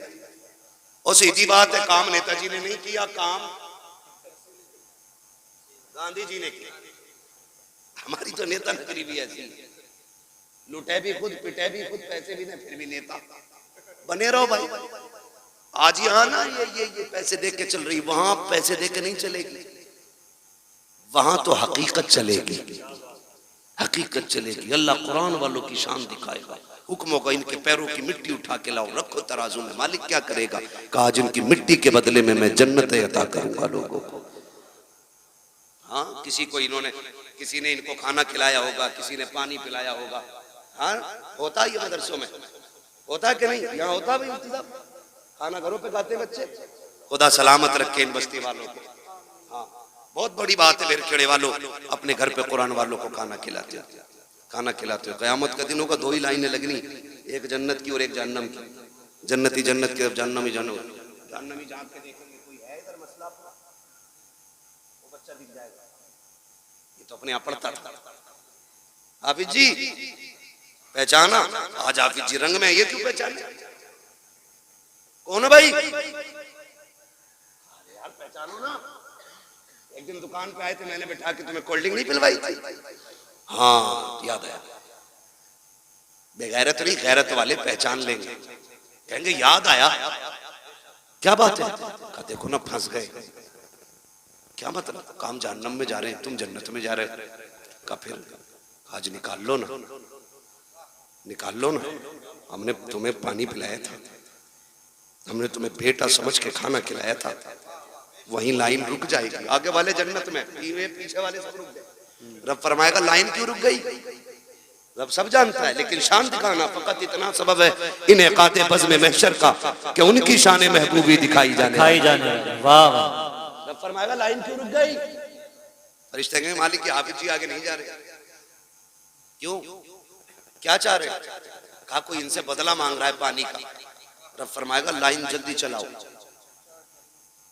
और सीधी बात है, काम नेताजी ने नहीं किया, काम गांधी जी ने किया। हमारी तो नेता नगरी भी ऐसी है, लुटे भी खुद, पिटे भी खुद, पैसे भी नहीं, फिर भी नेता बने रहो भाई। आज यहाँ ना ये पैसे दे के चल रही, वहां पैसे दे के नहीं चलेगी, वहां तो हकीकत चलेगी, हकीकत चलेगी। अल्लाह कुरान वालों की शान दिखाएगा। हुक्म होगा इनके पैरों की मिट्टी उठा के लाओ, रखो तराजू में। मालिक क्या करेगा? कहा जिनकी मिट्टी के बदले में मैं जन्नत अता करूंगा लोगों को। हाँ, किसी ने इनको खाना खिलाया होगा, किसी ने पानी पिलाया होगा। हाँ, होता ही मदरसों में, होता है कि नहीं? यहाँ होता भी इंतजाम, खाना घरों पे खाते बच्चे। खुदा सलामत रखे इन बस्ती वालों को। हाँ, बहुत बड़ी बात है मेरे खेड़े वालों, अपने घर पे कुरान वालों को खाना खिलाते हो, खाना खिलाते हो। क़यामत का दिन होगा, 2 ही लाइनें लगनी, एक जन्नत की और एक जहन्नम की। जन्नती जन्नत की, जहन्नमी जहन्नम। जहन्नमी जाग के देखेंगे कोई है इधर मसला अपना, वो बच्चा दिख जाएगा। ये तो अपने यहाँ पढ़ता था। हाफिज जी पहचाना? आज हाफिज जी रंग में, ये क्यों पहचाने? कौन है भाई? यार पहचानो ना। एक दिन दुकान पे आए थे, मैंने बैठा के तुम्हें कोल्ड ड्रिंक नहीं पिलवाई थी? हाँ याद आया। बेगैरत नहीं, गैरत वाले पहचान लेंगे, कहेंगे याद आया। क्या बात है? देखो ना फंस गए। क्या मतलब? काम जहन्नम में जा रहे हैं, तुम जन्नत में जा रहे हो। का फिर आज निकाल लो ना, निकाल लो ना। हमने तुम्हें पानी पिलाया था, हमने तुम्हें बेटा समझ के खाना खिलाया था। वहीं लाइन रुक जाएगी, आगे वाले जन्नत में, पीछे वाले सब रुक गए। रब फरमाएगा लाइन क्यों रुक गई? रब सब जानता है, लेकिन शान दिखाना फकत इतना सबब है इन इकाते बज़्म महशर का कि उनकी शान महबूबी दिखाई जाने। वाह वाह। रब फरमाएगा लाइन क्यों रुक गई? फरिश्ते कहेंगे मालिक की हाफिज जी आगे नहीं जा रहे। क्यों? क्या चाह रहे? कहा कोई इनसे बदला मांग रहा है पानी का। रब फरमाएगा लाइन जल्दी चलाओ।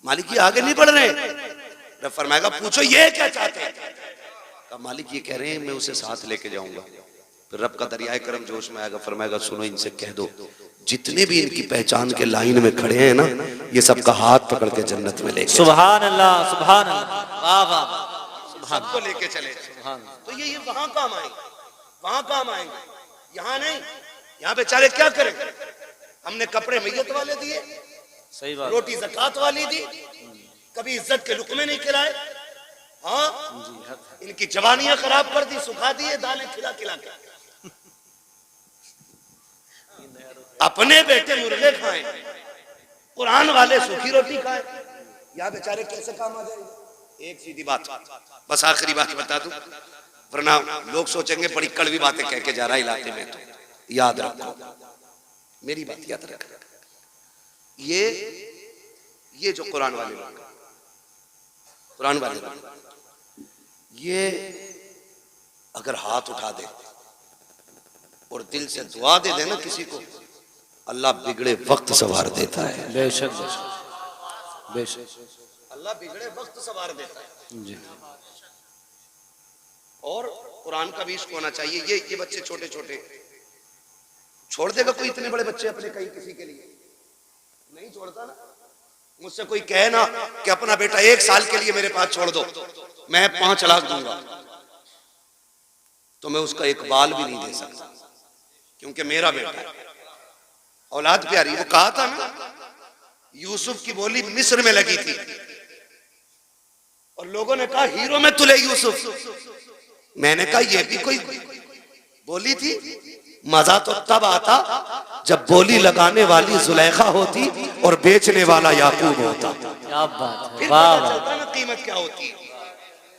मालिक ये आगे नहीं बढ़ रहे। रब फरमाएगा पूछो ये क्या चाहते हैं? कहा मालिक ये कह रहे हैं मैं उसे साथ लेके जाऊंगा। फिर रब का दरियाए करम जोश में आएगा, फरमाएगा सुनो इनसे कह दो जितने भी इनकी पहचान के लाइन में खड़े हैं ना, ये सबका हाथ पकड़ के जन्नत में ले। सुभान अल्लाह, सुभान अल्लाह, वाह वाह। सबको लेके चले। तो ये वहां काम आएंगे, वहां काम आएंगे, यहाँ नहीं। यहाँ बेचारे क्या करेंगे? हमने कपड़े मैयत वाले दिए, सही बात, रोटी ज़कात वाली दी, कभी इज्जत के लुकमे नहीं खिलाए। हाँ, इनकी जवानियां खराब कर दी, सुखा दिए दालें खिला खिला के। अपने बेटे मुर्गे खाएं, कुरान वाले सूखी रोटी खाएं। यहाँ बेचारे कैसे काम आ जाएंगे? एक सीधी बात, बस आखिरी बात बता दूं, वरना लोग सोचेंगे बड़ी कड़वी बातें कह के जा रहा है इलाके में। तो याद रखो, मेरी बात याद रख। ये जो कुरान वाले लोग, कुरान वाले लोग, ये अगर हाथ उठा दे और दिल से दुआ दे देना किसी को, अल्लाह बिगड़े वक्त सवार देता है। बेशक बेशक, अल्लाह बिगड़े वक्त सवार देता है जी। और कुरान का भी इश्क होना चाहिए। ये बच्चे छोटे छोटे, छोड़ देगा कोई इतने बड़े बच्चे अपने कहीं किसी के लिए? नहीं छोड़ता ना। मुझसे कोई कहे ना कि अपना बेटा 1 साल के लिए मेरे पास छोड़ दो, मैं 5 लाख दूंगा, तो मैं उसका एक बाल भी नहीं दे सकता, क्योंकि मेरा बेटा है। औलाद प्यारी। वो कहा था ना, यूसुफ की बोली मिस्र में लगी थी और लोगों ने कहा हीरो में तुले यूसुफ। मैंने कहा ये भी कोई बोली थी? मजा तो तब आता जब बोली लगाने वाली जुलेखा होती और बेचने वाला याकूब होता। क्या बात है, फिर वाह पता वाह। चलता ना कीमत क्या होती है।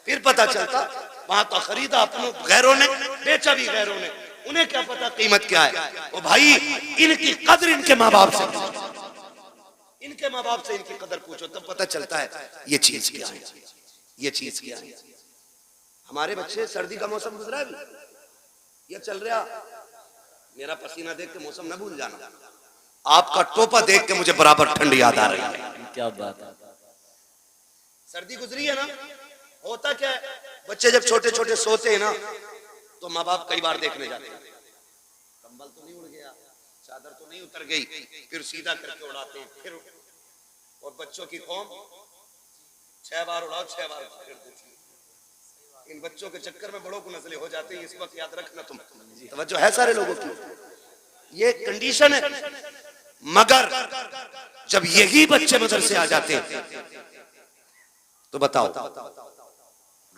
फिर पता चलता वहां तो खरीदा अपनों गैरों ने, बेचा भी गैरों ने, उन्हें क्या पता कीमत क्या है। ओ भाई, इनकी कदर इनके माँ बाप से, इनके माँ बाप से इनकी कदर पूछो, तब पता चलता है ये चीज क्या है, ये चीज क्या है। हमारे बच्चे, सर्दी का मौसम गुजरा है, ये चल रहा, मेरा पसीना देख के मौसम न भूल जाना। आपका टोपा देख के मुझे बराबर ठंड याद आ रही है। क्या बात है। सर्दी गुजरी है ना। होता क्या है, बच्चे जब छोटे छोटे सोते हैं ना, तो माँ बाप कई बार देखने जाते हैं, कंबल तो नहीं उड़ गया, चादर तो नहीं उतर गई, फिर सीधा करके उड़ाते हैं। फिर और बच्चों की कौम 6 बार उड़ाओ 6 बार पकड़ देती है। इन बच्चों के चक्कर में बड़ों को नस्लें हो जाती है। इस वक्त याद रखना, तुम तवज्जो है सारे लोगों की, ये कंडीशन है। मगर जब यही बच्चे मदरसे आ जाते हैं तो बताओ,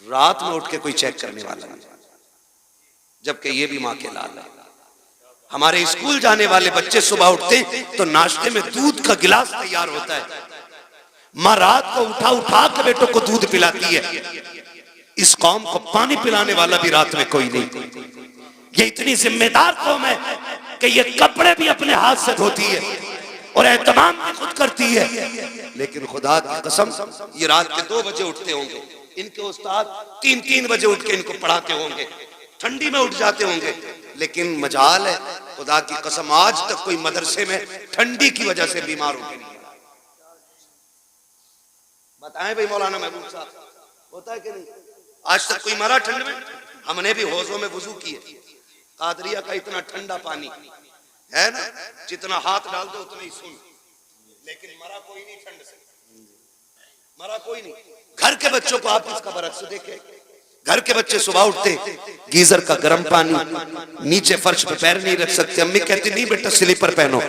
रात में उठ के कोई चेक करने वाला नहीं, जबकि ये भी माँ के लाल है। हमारे स्कूल जाने वाले बच्चे सुबह उठते तो नाश्ते में दूध का गिलास तैयार होता है। माँ रात को उठा उठा के बेटों को दूध पिलाती है। इस कौम को पानी पिलाने वाला भी रात में कोई नहीं। ये इतनी जिम्मेदार कौम है कि ये कपड़े भी अपने हाथ से धोती है और एहतमाम भी खुद करती है। लेकिन खुदा की कसम, ये रात के 2 बजे उठते होंगे, इनके उस्ताद 3-3 बजे उठ के इनको पढ़ाते होंगे, ठंडी में उठ जाते होंगे। लेकिन मजाल है, खुदा की कसम, आज तक कोई मदरसे में ठंडी की वजह से बीमार हो गया। बताएं भाई मौलाना महबूब साहब, होता है कि नहीं? आज तक कोई मरा ठंड में? हमने भी हौजों में वुजू किए। कादरिया का इतना ठंडा पानी है ना, जितना हाथ डाल दो उतना ही सुन, लेकिन मरा कोई नहीं ठंड से, मरा कोई नहीं। घर के बच्चों को आप इसका बरक्स देखे, घर के बच्चे सुबह उठते गीजर का गर्म पानी, नीचे फर्श पे पैर नहीं रख सकते। अम्मी कहती नहीं बेटा स्लीपर पहनो,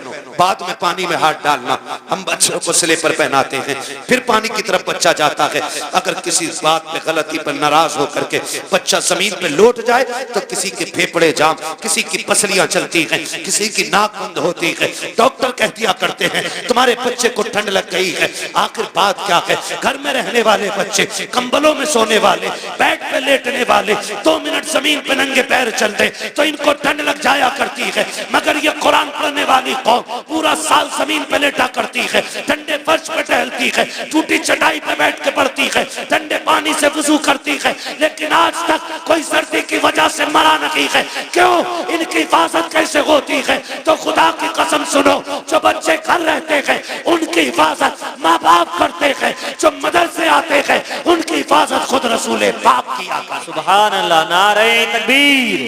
बाद में पानी में हाथ डालना। हम बच्चों को स्लीपर पहनाते हैं, फिर पानी की तरफ बच्चा जाता है। अगर किसी बात पे गलती पर नाराज होकर के बच्चा जमीन पे लौट जाए तो किसी के फेफड़े जाम, किसी की पसलियां चलती हैं, किसी की नाक बंद होती है। डॉक्टर कह दिया करते हैं तुम्हारे बच्चे को ठंड लग गई है। आखिर बात क्या है? घर में रहने वाले बच्चे, कंबलों में सोने वाले, बेड पे लेटने वाले, 2 मिनट जमीन पे नंगे पैर चलते तो इनको ठंड लग जाया करती है। मगर ये कुरान पढ़ने वाली कौम पूरा साल जमीन पे लेटा करती है, ठंडे फर्श पे टहलती है, टूटी चटाई पे बैठ के पढ़ती है, ठंडे पानी से वुजू करती है, लेकिन आज तक कोई सर्दी की वजह से मरा नहीं है। क्यों? इनकी हिफाजत कैसे होती है? तो खुदा की कसम सुनो, जो बच्चे घर रहते हैं उनकी हिफाजत माँ बाप करते हैं, जो मदरसे आते हैं उनकी हिफाजत खुद रसूल पाक किया करते। सुभान अल्लाह। नारे तकबीर,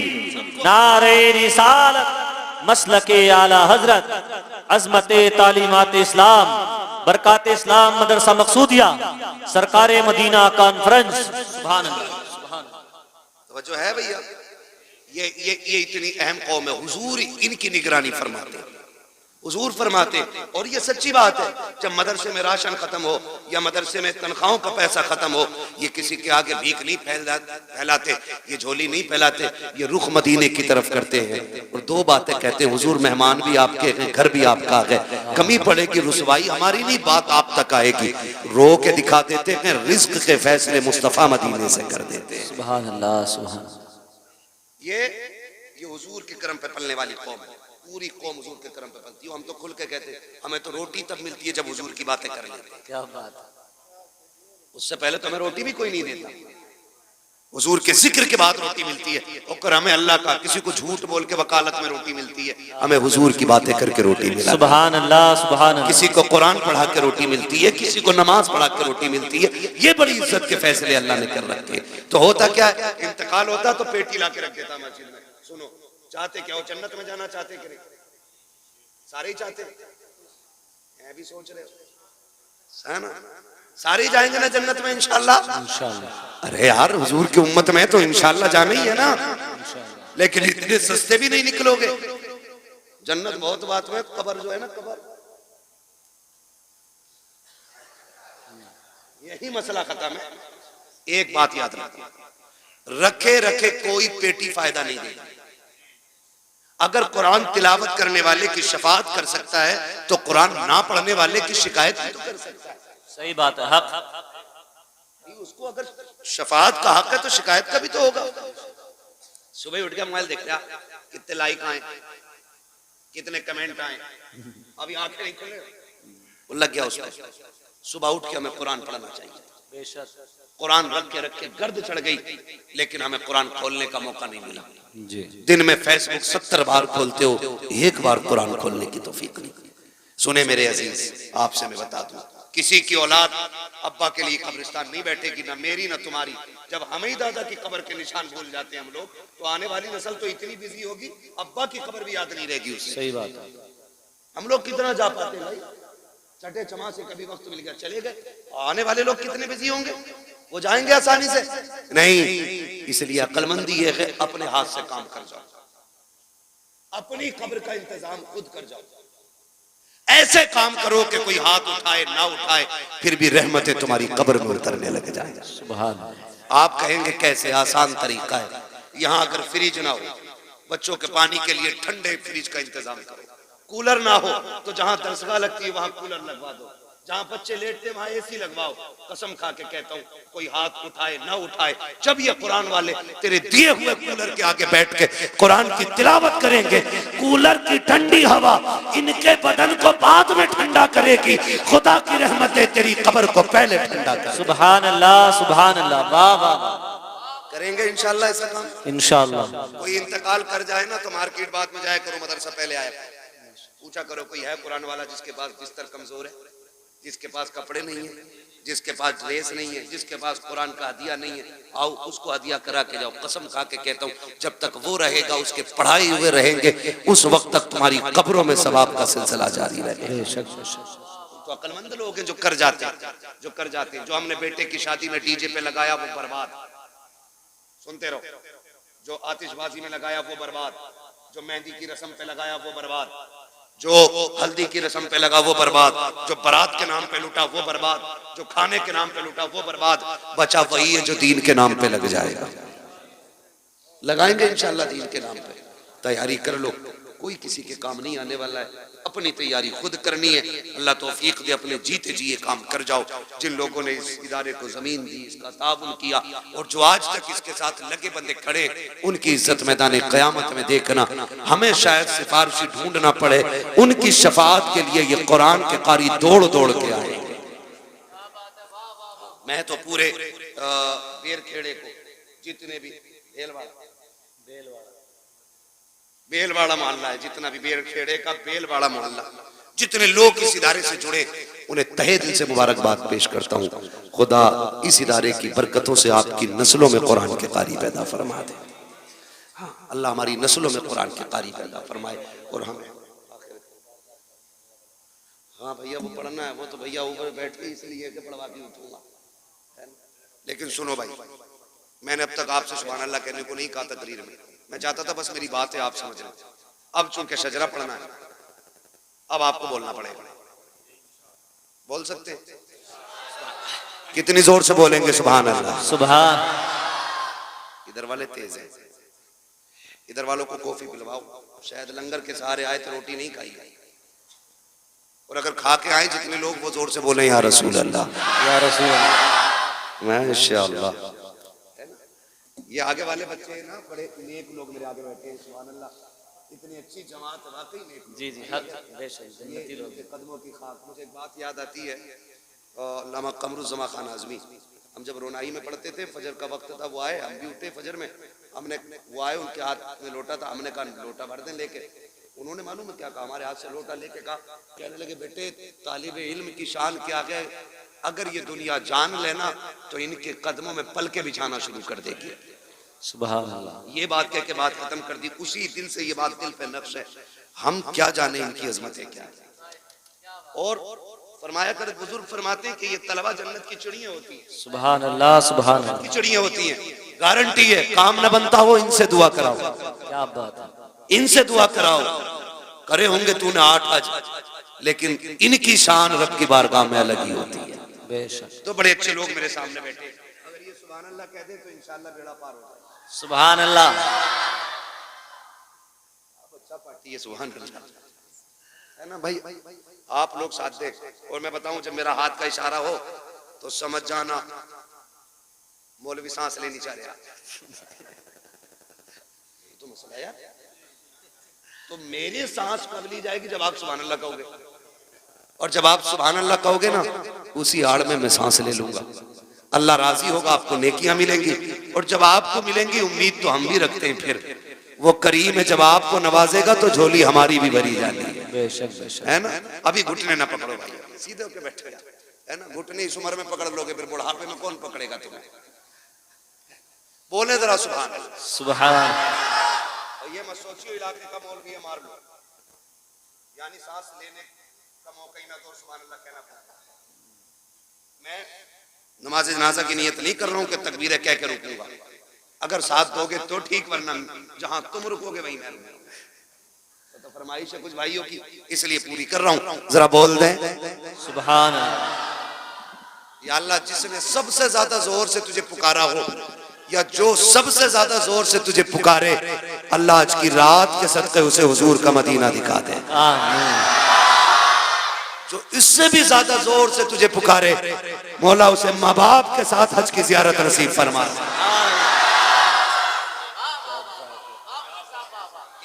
नारे रिसालत, मसलके आला हजरत, अजमते तालीमात इस्लाम, बरकात इस्लाम मदरसा मकसूदिया, सरकारे मदीना कॉन्फ्रेंस। सुभान अल्लाह। तो जो है भैया, ये इतनी अहम कौम है। हुजूर इनकी निगरानी फरमाते, हुजूर फरमाते। और ये सच्ची बात है, जब मदरसे में राशन खत्म हो या मदरसे में तनख्वाहों का पैसा खत्म हो, ये किसी के आगे भीख नहीं फैलाते, ये झोली नहीं फैलाते, ये रुख मदीने की तरफ करते हैं और 2 बातें कहते हैं। हुजूर मेहमान भी आपके हैं, घर भी आपका है, कमी पड़ेगी रुसवाई हमारी नहीं, बात आप तक आएगी। रो के दिखा देते हैं, रिज्क के फैसले मुस्तफा मदीने से कर देते हैं। सुभान अल्लाह, सुभान। ये हुजूर के करम पे पलने वाली कौम है। पूरी कौम हुजूर के करम पे पलती है। हम तो खुल के कहते हैं, हमें तो रोटी तब मिलती है जब हुजूर की बातें कर लेते हैं। क्या बात है। उससे पहले तो हमें रोटी भी कोई नहीं देता। हुजूर के जिक्र के बाद रोटी मिलती है। और हमें अल्लाह का, किसी को झूठ बोल के वकालत में रोटी मिलती है, हमें हुजूर की बातें करके रोटी मिलती है। सुभान अल्लाह, सुभान अल्लाह। किसी को कुरान पढ़ा के रोटी मिलती है, किसी को नमाज पढ़ा के रोटी मिलती है। ये बड़ी इज्जत के फैसले अल्लाह ने कर रखे। तो होता क्या है, इंतकाल होता तो पेटी ला के रख देता मस्जिद में। सुनो, चाहते क्या हो? जन्नत में जाना चाहते कि नहीं? सारे ही चाहते, मैं भी सोच रहे हो, है ना? सारे ही जाएंगे ना जन्नत में इंशाल्लाह। इंशाल्लाह। अरे यार, हुजूर की उम्मत में तो इंशाल्लाह जाना ही है ना। लेकिन इतने सस्ते भी नहीं निकलोगे। जन्नत बहुत बात में, कब्र जो है ना, कब्र, यही मसला खत्म है। एक बात याद रखना, रखे रखे कोई पेटी फायदा नहीं देगी। अगर कुरान तिलावत करने वाले की शफाअत कर सकता है तो कुरान ना पढ़ने वाले की शिकायत भी तो कर सकता है। सही बात है, हक। उसको अगर शफाअत का हक है तो शिकायत का भी तो होगा। सुबह उठ गया, मोबाइल देख रहा, कितने लाइक आए, कितने कमेंट आए, अभी आंखें नहीं खुले, वो लग गया उसको। सुबह उठ के हमें कुरान पढ़ना चाहिए। बेशक। कुरान रख के गर्द चढ़ गई, लेकिन हमें कुरान खोलने का मौका नहीं मिला। जी। दिन में फेसबुक 70 बार खोलते हो, एक बार कुरान खोलने की तौफीक नहीं। सुने मेरे अजीज, आपसे मैं बता दूं, किसी की औलाद अब्बा के लिए कब्रिस्तान नहीं बैठेगी, ना मेरी ना तुम्हारी। जब हम ही दादा की कब्र के निशान भूल जाते हैं हम लोग, तो आने वाली नस्ल तो इतनी बिजी होगी, अब्बा की कब्र भी याद नहीं रहेगी उसे। सही बात है। हम लोग कितना जा पाते हैं भाई, चटे चमा से कभी वक्त मिल गया चले गए। आने वाले लोग कितने बिजी होंगे, वो जाएंगे आसानी से? नहीं। इसलिए अक्लमंदी ये है, अपने हाथ से काम कर जाओ, अपनी कब्र का इंतजाम खुद कर जाओ। ऐसे काम करो कि कोई हाथ उठाए ना उठाए, फिर भी रहमतें तुम्हारी कब्र में उतरने लग जाए। सुभान। आप कहेंगे कैसे? आसान तरीका है। यहाँ अगर फ्रिज ना हो, बच्चों के पानी के लिए ठंडे फ्रिज का इंतजाम करो। कूलर ना हो तो जहां दरसगाह लगती है वहां कूलर लगवा दो, जहां बच्चे लेटते वहां एसी लगवाओ। कसम खा के कहता हूँ, कोई हाथ उठाए ना उठाए, जब ये कुरान वाले तेरे दिए हुए कूलर के आगे बैठ के कुरान की तिलावत करेंगे, कूलर की ठंडी हवा इनके बदन को बाद में ठंडा करेगी। खुदा की रहमतें तेरी कब्र को पहले ठंडा कर। सुभान अल्लाह, सुभान अल्लाह। वाह वाह। करेंगे इंशाल्लाह ऐसा काम। इंशाल्लाह। कोई इंतकाल कर जाए ना तो मार्केट बाद में जाया करो, मदरसा पहले आया पूछा करो, कोई है कुरान वाला जिसके पास बिस्तर कमजोर है, जिसके पास कपड़े नहीं है, जिसके पास ड्रेस नहीं है, जिसके पास कुरान का हदिया नहीं है, आओ उसको हदिया करा के जाओ। कसम खा के कहता हूँ, जब तक वो रहेगा, उसके पढ़ाई हुए रहेंगे, उस वक्त तक तुम्हारी कब्रों में सवाब का सिलसिला जारी रहेगा। तो अक्लमंद लोग हैं जो कर जाते हैं, जो हमने बेटे की शादी में डीजे पे लगाया वो बर्बाद, सुनते रहो। जो आतिशबाजी में लगाया वो बर्बाद, जो मेहंदी की रस्म पे लगाया वो बर्बाद, जो हल्दी की रस्म पे लगा वो बर्बाद, जो बारात के नाम पे लूटा वो बर्बाद, जो खाने के नाम पे लूटा वो बर्बाद। बचा वही है जो दीन के नाम पे लग जाएगा। लगाएंगे इंशाल्लाह दीन के नाम पे। तैयारी कर लो, कोई किसी के काम नहीं आने वाला है, अपनी तैयारी खुद करनी है। अल्लाह तौफीक दे, अपने जीते जी ये काम कर जाओ। जिन लोगों ने इस इदारे को जमीन दी, इसका ताउन किया और जो आज तक इसके साथ लगे बंदे खड़े, उनकी इज्जत मैदान क़यामत में देखना। हमें शायद सिफारिशी ढूंढना पड़े, उनकी शफाअत के लिए ये कुरान के कारी दौड़ दौड़ के आएंगे। मैं तो पूरे बेरखेड़े को जितने भी बेलवाड़ा मोहल्ला है, जितना भी बेरखेड़े का बेलवाड़ा मोहल्ला, जितने लोग इस इदारे से जुड़े, उन्हें तहे दिल से मुबारकबाद पेश करता हूँ। खुदा इस इदारे की बरकतों से आपकी नस्लों में कुरान के कारी पैदा फरमा दे। हाँ, अल्लाह हमारी नस्लों में कुरान के कारी पैदा फरमाए। और हमें हाँ भैया वो पढ़ना है, वो तो भैया ऊपर बैठ के इसलिए कि पढ़वा के उठूंगा। लेकिन सुनो भाई, मैंने अब तक आपसे सुभान अल्लाह कहने को नहीं कहा तकरीर में। मैं चाहता था बस मेरी बात है आप समझ लें। अब चूंकि शजरा पढ़ना है, अब आपको बोलना पड़ेगा। बोल सकते हैं? कितनी जोर से बोलेंगे सुभान अल्लाह? सुभान। इधर वाले तेज हैं, इधर वालों को कॉफी पिलवाओ। शायद लंगर के सहारे आए तो रोटी नहीं खाई, और अगर खा के आए जितने लोग वो जोर से बोले या रसूल अल्लाह, या रसूल अल्लाह। माशाअल्लाह। ये आगे वाले बच्चे हैं ना, बड़े नेक लोग मेरे आगे बैठे हैं। सुभान अल्लाह, इतनी अच्छी जमात, वाकई नेक लोग। जी जी, जन्नती लोग। ये कदमों की खाक। मुझे एक बात याद आती है, अल्लामा कमरुज़्ज़मा खान आज़मी, हम जब रोनाई में पढ़ते थे, फजर का वक्त था, वो आए, हम भी उठे फजर में, हमने वो आए, उनके हाथ में लोटा था, हमने कहा लोटा भर दें लेके। उन्होंने मालूम है क्या कहा? हमारे हाथ से लोटा लेके कहा, कहने लगे बेटे तालिब इल्म की शान क्या है, अगर ये दुनिया जान लेना तो इनके कदमों में पलके बिछाना शुरू कर देगी। सुभान अल्लाह। ये बात कह के बात खत्म कर दी। उसी दिन से ये बात दिल पे नक्श है। हम क्या जाने इनकी अजमत है क्या। और फरमाया कर बुजुर्ग फरमाते हैं कि ये तलवा जन्नत की चिड़ियां होती हैं। सुभान अल्लाह, सुभान अल्लाह। की चिड़ियां होती हैं, गारंटी है। काम न बनता हो इनसे दुआ कराओ, क्या बात है। इनसे दुआ कराओ। करे होंगे तूने 8 हज, लेकिन इनकी शान रब की बारगाह में अलग ही होती है। बेशक। तो बड़े अच्छे लोग मेरे सामने बैठे, अगर ये सुभान अल्लाह कह दे तो इंशाअल्लाह बेड़ा पार हो जाए। सुभान अल्लाह। अच्छा पार्टी है, सुभान अल्लाह, है ना भाई? आप लोग साथ देख। और मैं बताऊं, जब मेरा हाथ का इशारा हो तो समझ जाना मौलवी सांस लेनी चाह रहा। तो मसला यार, तो मेरी सांस कब ली जाएगी? जब आप सुभान अल्लाह कहोगे। और जब आप सुभान अल्लाह कहोगे ना, उसी आड़ में मैं सांस ले लूंगा। अल्लाह राजी होगा, आपको नेकियां मिलेंगी। और जब आपको मिलेंगी, उम्मीद तो हम भी रखते हैं, फिर वो करीम है, जब आपको नवाजेगा तो झोली हमारी भी भरी जाती है। बेशक बेशक, है ना? अभी घुटने ना पकड़ो भाई, सीधे होके बैठो यार, है ना? घुटने इस उम्र में पकड़ लोगे, फिर बुढ़ापे में कौन पकड़ेगा तुम्हें? बोले जरा सुभान अल्लाह। सुभान। और ये मत सोचियो इलाके का मौलवी है मार लो, यानी सांस लेने का मौका ही ना दो, सुभान अल्लाह कहना पड़ता। मैं नमाज जनाजा की नियत नहीं कर रहा हूँ कि तकबीरें कह के रुकूंगा। अगर साथ दोगे तो ठीक, वरना जहां तुम रुकोगे वहीं मैं रुकूंगा। तो फरमाइश है कुछ भाइयों की, इसलिए पूरी कर रहा हूँ। जरा बोल दें सुभान। या अल्लाह, जिसने सबसे ज्यादा जोर से तुझे पुकारा हो, या जो सबसे ज्यादा जोर से तुझे पुकारे, अल्लाह आज की रात के सदक़े उसे हुजूर का मदीना दिखा दे। आमीन। जो इससे भी ज्यादा जोर से तुझे पुकारे, मौला उसे माँ बाप के साथ हज की जियारत नसीब फरमा।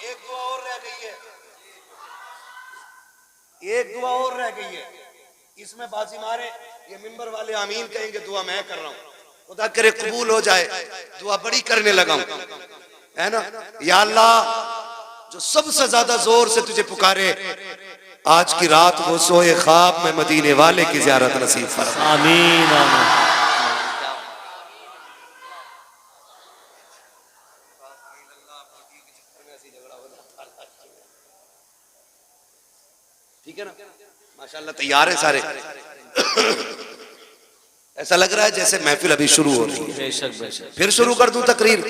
एक दुआ और रह गई है, एक दुआ और रह गई है, इसमें बाजी मारे ये मिंबर वाले आमीन कहेंगे, दुआ मैं कर रहा हूँ, खुदा करे कबूल हो जाए। दुआ बड़ी करने लगा हूं, है ना? या अल्लाह, जो सबसे ज्यादा जोर से तुझे पुकारे, आज की रात वो सोए ख्वाब में मदीने वाले की ज़ियारत नसीब फरमा। आमीन आमीन। ठीक है ना? माशाल्लाह तैयार है सारे। ऐसा लग रहा है जैसे महफिल अभी शुरू हो रही है। बेशक बेशक। फिर शुरू कर दूं तकरीर?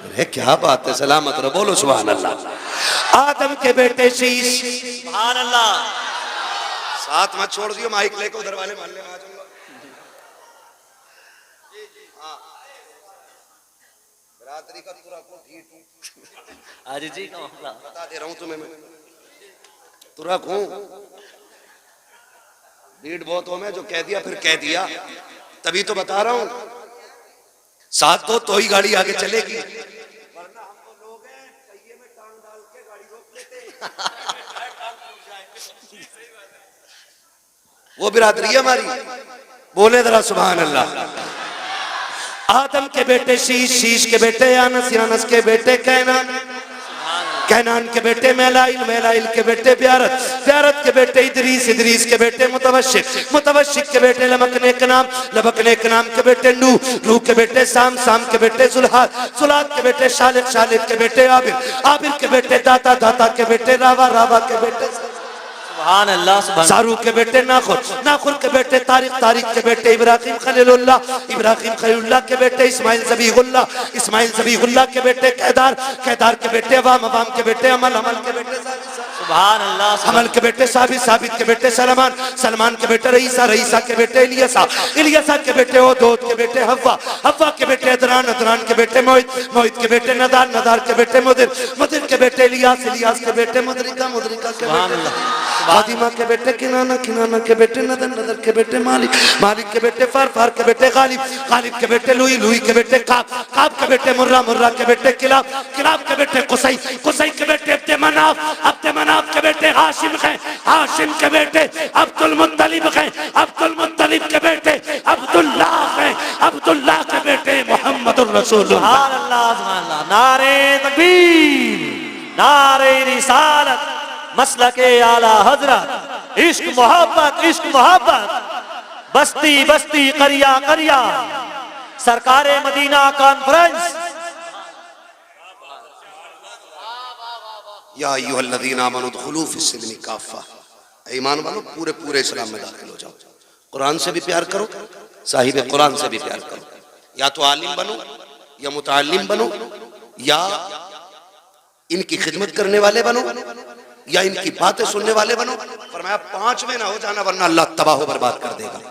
अरे क्या बात है, सलामत रहो, बोलो सुभान अल्लाह। आदम के बेटे शीश, सुभान अल्लाह। साथ मत छोड़ दियो, माइक लेकर उधर वाले मोहल्ले में आ जाऊंगा। बरादरी का पूरा को ढीठ आज जी का मामला बता दे रहा हूं तुम्हें मैं, तुरक हूं, भीड़ बहुत हो, मैं जो कह दिया फिर कह दिया, तभी तो बता रहा हूं। साथ तो ही गाड़ी आगे चलेगी, वरना हम तो लोग हैं पहिए में टांग डाल के गाड़ी रोक लेते वो बिरादरी है हमारी, बोले जरा सुभान अल्लाह। आदम के बेटे शीश, शीश के बेटे यानस, यानस के बेटे कैनान, कैनान के बेटे मैलाइल, मैलाइल के बेटे ब्यारत, ब्यारत के बेटे इदरीस, इदरीस के बेटे मुतवशिक, मुतवशिक के बेटे लमकने के नाम, लमकने के नाम के बेटे नूह, नूह के बेटे साम, साम के बेटे जुल्हाद, जुल्हाद के बेटे शालिक, शालिक के बेटे आबिर, आबिर के बेटे दाता, दाता के बेटे रावा, रावा के बेटे सुभान अल्लाह। सुभान सारू के बेटे नाखुर, नाखुर के बेटे तारिक, तारिक के बेटे इब्राहिम खलीलुल्लाह, इब्राहिम खलीलुल्लाह के बेटे इस्माइल ज़बीहुल्लाह, इस्माइल ज़बीहुल्लाह के बेटे कैदार, कैदार के बेटे अवाम, अवाम के बेटे अमल, अमल के बेटे सुभान अल्लाह। अमल के बेटे साबित, साबित के बेटे सलमान, सलमान के बेटे रईसा, रईसा के बेटे इलियसा, इलियसा के बेटे ओदोद के बेटे हव्वा, हव्वा के बेटे अदरान, अदरान के बेटे मोहित, मोहित के बेटे नदार, नदार के बेटे मुदिर, मुदिर के बेटे इलियास, इलियास के बेटे मुदरिका, मुदरिका के बेटे फातिमा के बेटे किनाना, किनाना के बेटे नदर, नदर के बेटे मालिक, मालिक के बेटे फार, फार के बेटे गालिब, गालिब के बेटे लुई, लुई के बेटे काब, काब के बेटे मुर्रा, मुर्रा के बेटे किलाब, किलाब के बेटे कुसई, कुसई के बेटे अब्दे मनाफ, अब्दे मनाफ के बेटे हाशिम हैं, हाशिम के बेटे अब्दुल मुत्तलिब हैं, अब्दुल मुत्तलिब के बेटे अब्दुल्लाह हैं, अब्दुल्लाह के बेटे मोहम्मदुर रसूलुल्लाह। सुभान अल्लाह। सुभान अल्लाह। नारे तकबीर, नारे रिसालत, मसलके आला हजरत, इश्क मोहब्बत, इश्क मोहब्बत, बस्ती बस्ती करिया करिया, सरकारे मदीना कॉन्फ्रेंस। या अय्युहल्लज़ीना आमनू उदखुलू फिस्सिल्मि काफ़ा, ईमान वालों पूरे पूरे इस्लाम में दाखिल हो जाओ। कुरान से भी प्यार करो, साहिब कुरान से भी प्यार करो, या तो आलिम बनो या मुतअल्लिम बनो, या इनकी खिदमत करने वाले बनो, या इनकी बातें सुनने वाले बनो। फरमाया 5 में ना हो जाना, वरना अल्लाह तबाह बर्बाद कर देगा।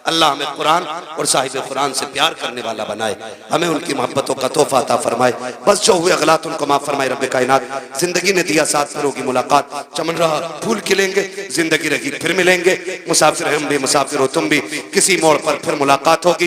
अल्लाह हमें कुरान और साहिब कुरान से प्यार करने वाला बनाए, हमें उनकी मोहब्बतों का तोहफा अता फरमाए। बस जो हुए अगलात उनको माफ फरमाए रब्बे कायनात। जिंदगी ने दिया साथ, फिर होगी मुलाकात, चमन रहा फूल खिलेंगे, जिंदगी रही फिर मिलेंगे, मुसाफिर हम भी, मुसाफिर हो तुम भी, किसी मोड़ पर फिर मुलाकात होगी।